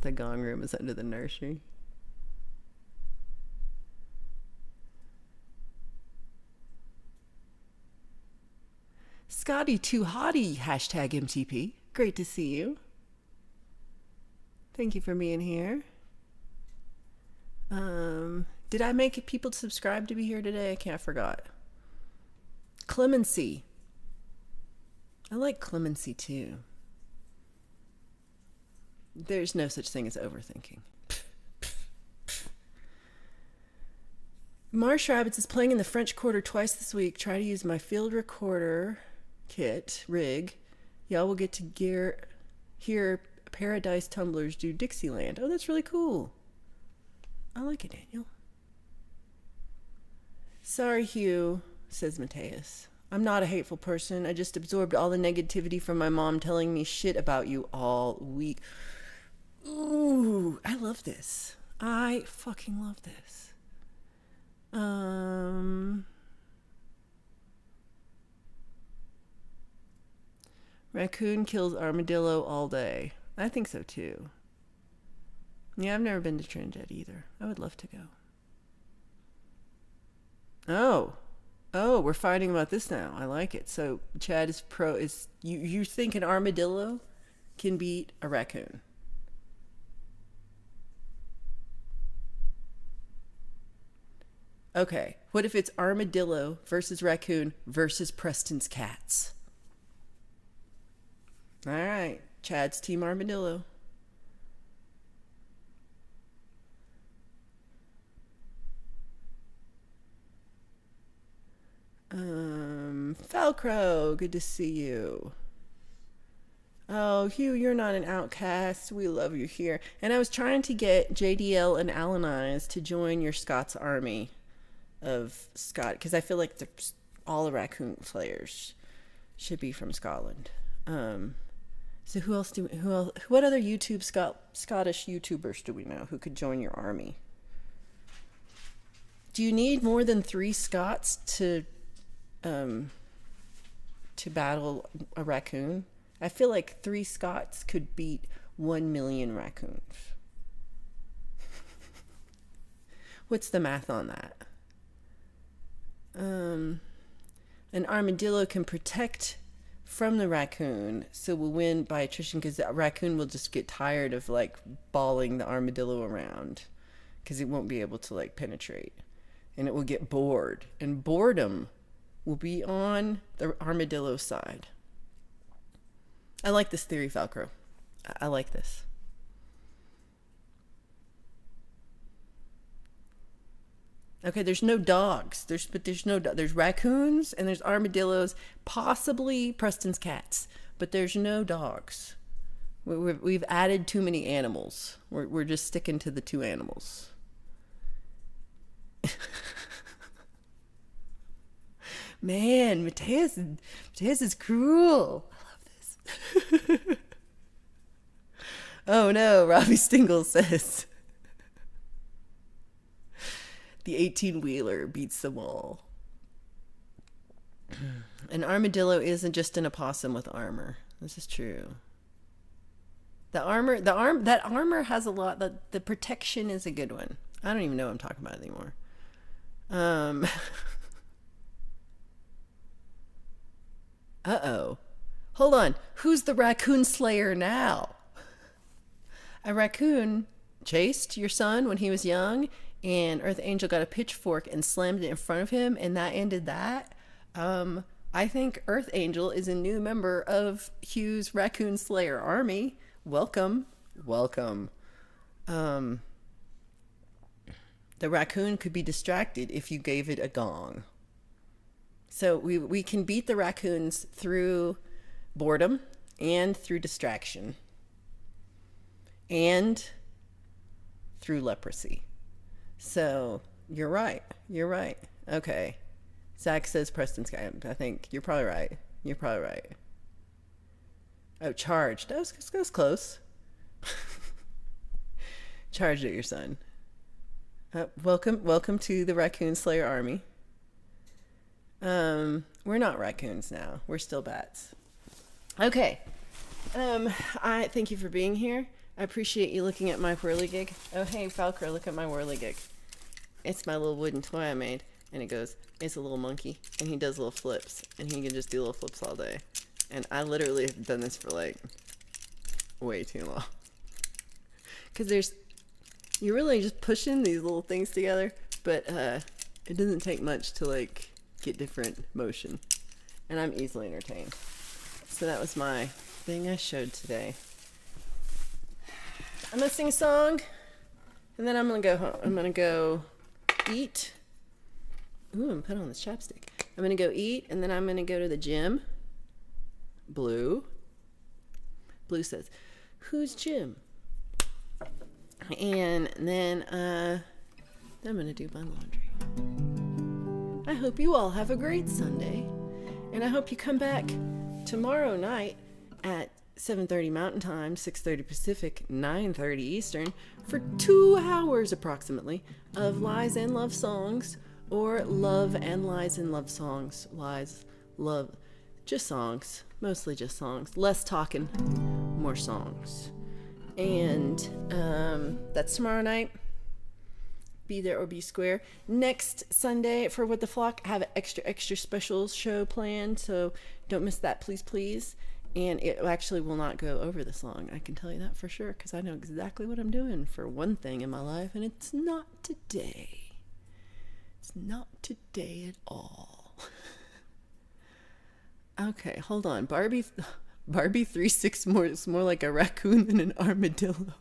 The gong room is under the nursery. Scotty Too Hottie, hashtag MTP. Great to see you. Thank you for being here. Did I make people subscribe to be here today? I forgot. Clemency. I like clemency too. There's no such thing as overthinking. Marsh Rabbits is playing in the French Quarter twice this week. Try to use my field recorder rig. Y'all will get to hear Paradise Tumblers do Dixieland. Oh, that's really cool. I like it, Daniel. Sorry, Hugh, says Mateus. I'm not a hateful person. I just absorbed all the negativity from my mom telling me shit about you all week. Ooh, I love this. I fucking love this. Raccoon kills armadillo all day. I think so too. Yeah, I've never been to Trinidad either. I would love to go. Oh, we're fighting about this now. I like it. So Chad is you think an armadillo can beat a raccoon? Okay, what if it's armadillo versus raccoon versus Preston's cats? All right, Chad's team armadillo. Falcrow, good to see you. Oh, Hugh, you're not an outcast. We love you here. And I was trying to get JDL and Alanize to join your Scots army of Scott, because I feel like all the raccoon players should be from Scotland. So what other Scottish YouTubers do we know who could join your army? Do you need more than 3 Scots to battle a raccoon? I feel like 3 Scots could beat 1 million raccoons. What's the math on that? An armadillo can protect from the raccoon, so we'll win by attrition, because the raccoon will just get tired of like balling the armadillo around, because it won't be able to like penetrate, and it will get bored, and boredom will be on the armadillo side. I like this theory, Falcro. I like this. Okay, there's no dogs. There's raccoons and there's armadillos, possibly Preston's cats, but there's no dogs. We've added too many animals. We're just sticking to the 2 animals. Man, Mateus is cruel. I love this. Oh no, Robbie Stingle says the 18-wheeler beats them all. An armadillo isn't just an opossum with armor. This is true. That armor has a lot. The protection is a good one. I don't even know what I'm talking about anymore. Uh-oh. Hold on. Who's the raccoon slayer now? A raccoon chased your son when he was young, and Earth Angel got a pitchfork and slammed it in front of him, and that ended that. I think Earth Angel is a new member of Hugh's Raccoon Slayer army. Welcome. The raccoon could be distracted if you gave it a gong. So we can beat the raccoons through boredom and through distraction and through leprosy. So you're right. Okay. Zach says Preston's guy. I think you're probably right. Oh, charged. That was close. Charged at your son. Welcome to the Raccoon Slayer army. We're not raccoons now. We're still bats. Okay. I thank you for being here. I appreciate you looking at my whirligig. Oh, hey, Falcor, look at my whirligig. It's my little wooden toy I made. And it's a little monkey. And he does little flips. And he can just do little flips all day. And I literally have done this for like way too long. Because you're really just pushing these little things together. But it doesn't take much to like get different motion. And I'm easily entertained. So that was my thing I showed today. I'm gonna sing a song, and then I'm gonna go home. I'm gonna go eat, Ooh, I'm putting on this chapstick. I'm gonna go eat, and then I'm gonna go to the gym. Blue says, "Who's Jim?" And then I'm gonna do my laundry. I hope you all have a great Sunday, and I hope you come back tomorrow night at 7:30 Mountain Time, 6:30 Pacific, 9:30 Eastern for 2 hours approximately of lies and love songs, or love and lies and love songs. Lies, love, just songs, mostly just songs. Less talking, more songs. And that's tomorrow night. Be there or be square. Next Sunday for What the Flock, I have an extra special show planned, so don't miss that, please. And it actually will not go over this long. I can tell you that for sure, because I know exactly what I'm doing for one thing in my life, and it's not today. It's not today at all. Okay, hold on. Barbie 3-6 more is more like a raccoon than an armadillo.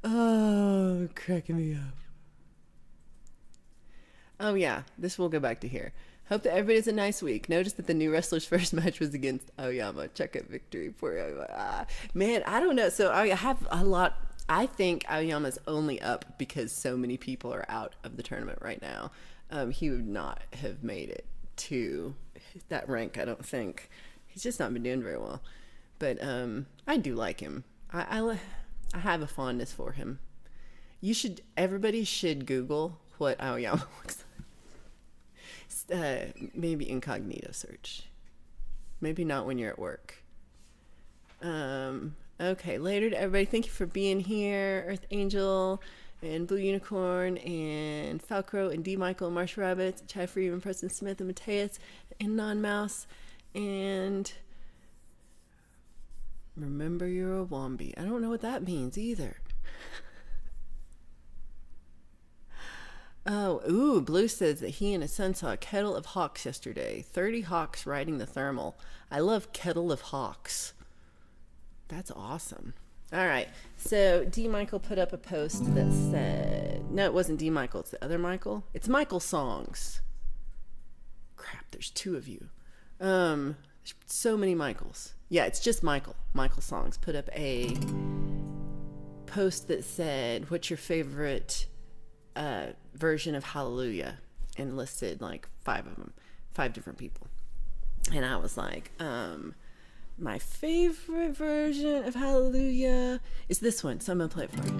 Oh, cracking me up. Oh yeah, this will go back to here. Hope that everybody has a nice week. Notice that the new wrestler's first match was against Aoyama. Check out victory for Aoyama. Man, I don't know. So I have a lot. I think Aoyama's only up because so many people are out of the tournament right now. He would not have made it to that rank, I don't think. He's just not been doing very well. But I do like him. I have a fondness for him. Everybody should Google what Aoyama looks like. Maybe incognito search. Maybe not when you're at work. Okay, later to everybody. Thank you for being here. Earth Angel and Blue Unicorn and Falcro and D. Michael and Marsh Rabbit, Chai Free and Preston Smith and Mateus and Non Mouse and remember you're a Wombi. I don't know what that means either. Oh, ooh, Blue says that he and his son saw a kettle of hawks yesterday. 30 hawks riding the thermal. I love kettle of hawks. That's awesome. All right. So D. Michael put up a post that said, no, it wasn't D. Michael. It's the other Michael. It's Michael Songs. Crap, there's 2 of you. There's so many Michaels. Yeah, it's just Michael. Michael Songs put up a post that said, what's your favorite version of Hallelujah, and listed like 5 of them, 5 different people. And I was like, my favorite version of Hallelujah is this one, so I'm gonna play it for you.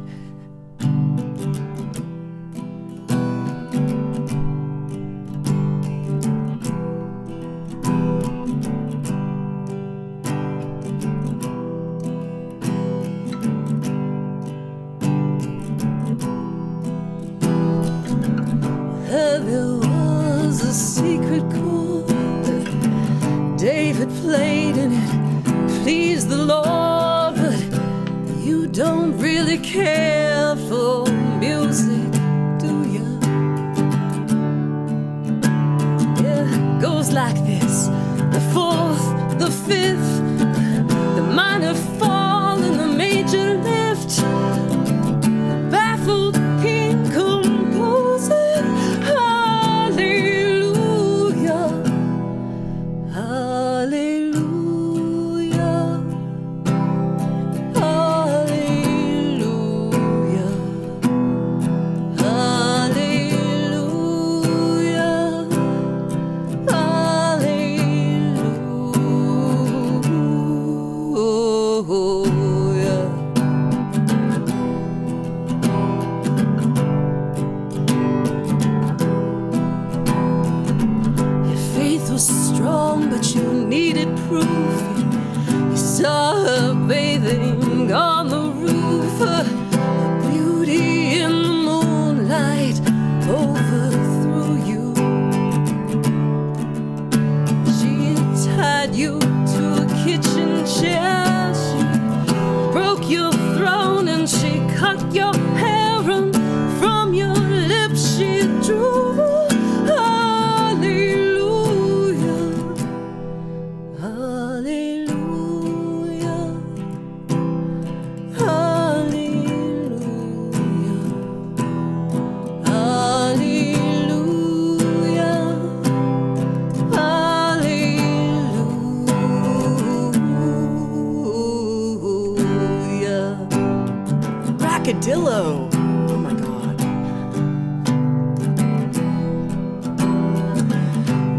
There was a secret chord David played and it pleased the Lord, but you don't really care for music, do you? Yeah, it goes like this: the 4th, the 5th, the minor fall and the major lift. Baffled king composer. Oh, Rackadillo. Oh my God.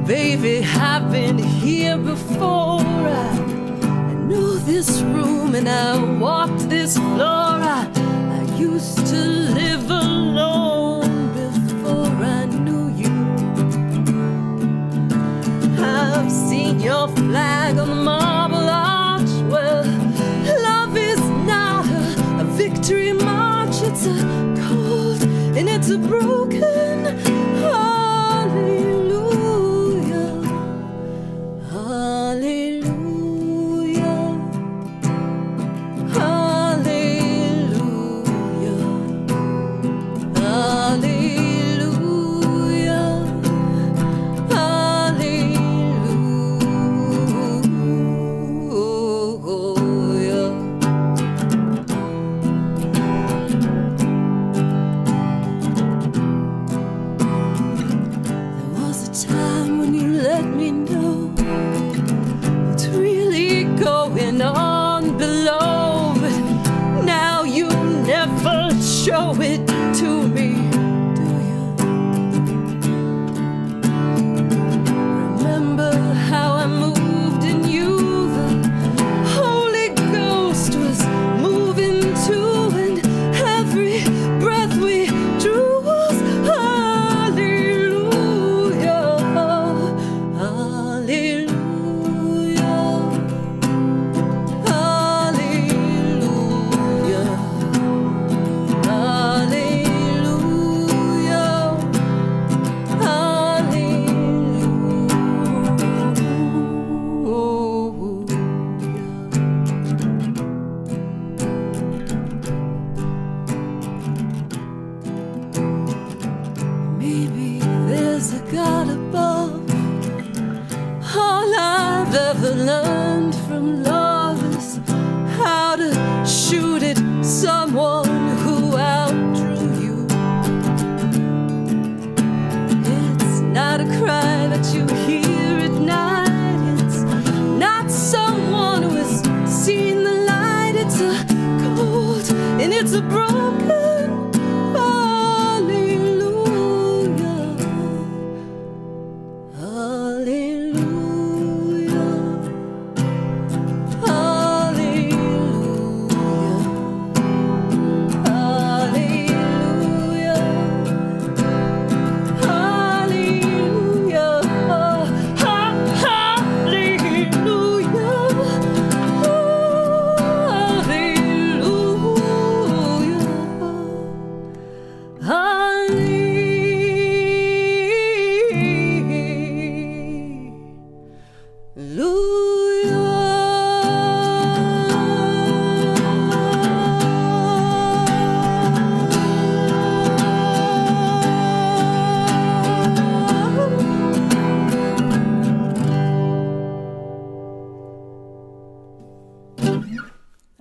Baby, I've been here before. I know this room and I walked this floor. I used to live alone before I knew you. I've seen your flag on the marble arch. Well, love is not a victory march. It's a cold and it's a broken hallelujah. Hallelujah. Hallelujah. Hallelujah. Hallelujah. There was a time when you let me know what's really going on below, but now you never show it to me, do you? Remember how I moved in you? The Holy Ghost was moving too, and every breath we drew was hallelujah. Hallelujah. Hallelujah. Maybe there's a God above. All I've ever learned from love is how to shoot at someone who outdrew you. It's not a cry that you hear at night. It's not someone who has seen the light. It's a cold and it's a broken hallelujah. Hallelujah. Hallelujah. Hallelujah. Hallelujah.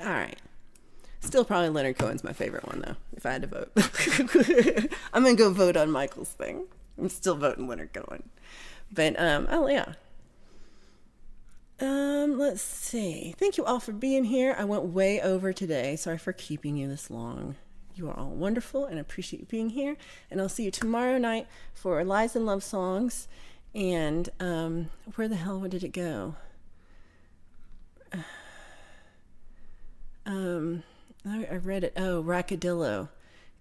All right. Still probably Leonard Cohen's my favorite one, though, if I had to vote. I'm going to go vote on Michael's thing. I'm still voting Leonard Cohen. But, oh, yeah. Let's see. Thank you all for being here. I went way over today. Sorry for keeping you this long. You are all wonderful, and I appreciate you being here. And I'll see you tomorrow night for Lies and Love Songs. And where the hell did it go? I read it. Oh, Rackadillo.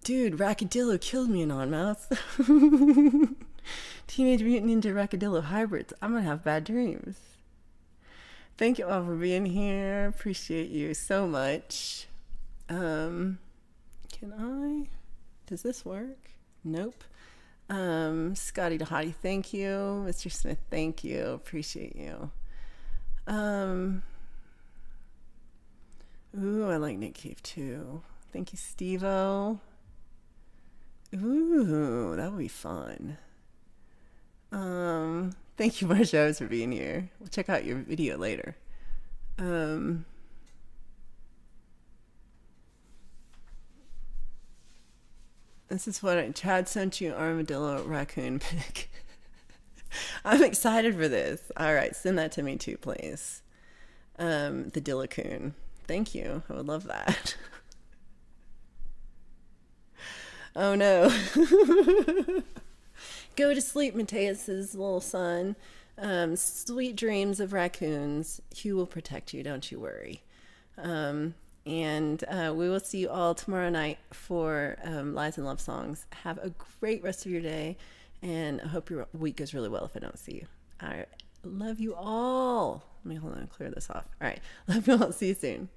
Dude, Rackadillo killed me in On Mouth. Teenage Mutant Ninja Rackadillo hybrids. I'm going to have bad dreams. Thank you all for being here. Appreciate you so much. Can I? Does this work? Nope. Scotty DeHottie, thank you. Mr. Smith, thank you. Appreciate you. Ooh, I like Nick Cave too. Thank you, Steve-O. Ooh, that would be fun. Thank you, Marshall, for being here. We'll check out your video later. This is what Chad sent you, armadillo raccoon pic. I'm excited for this. All right, send that to me too, please. The Dillacoon. Thank you. I would love that. Oh no. Go to sleep, Mateus's little son. Sweet dreams of raccoons. Hugh will protect you, don't you worry. And we will see you all tomorrow night for Lies and Love Songs. Have a great rest of your day, and I hope your week goes really well if I don't see you. I love you all. Let me hold on, clear this off. All right. Love you all. See you soon.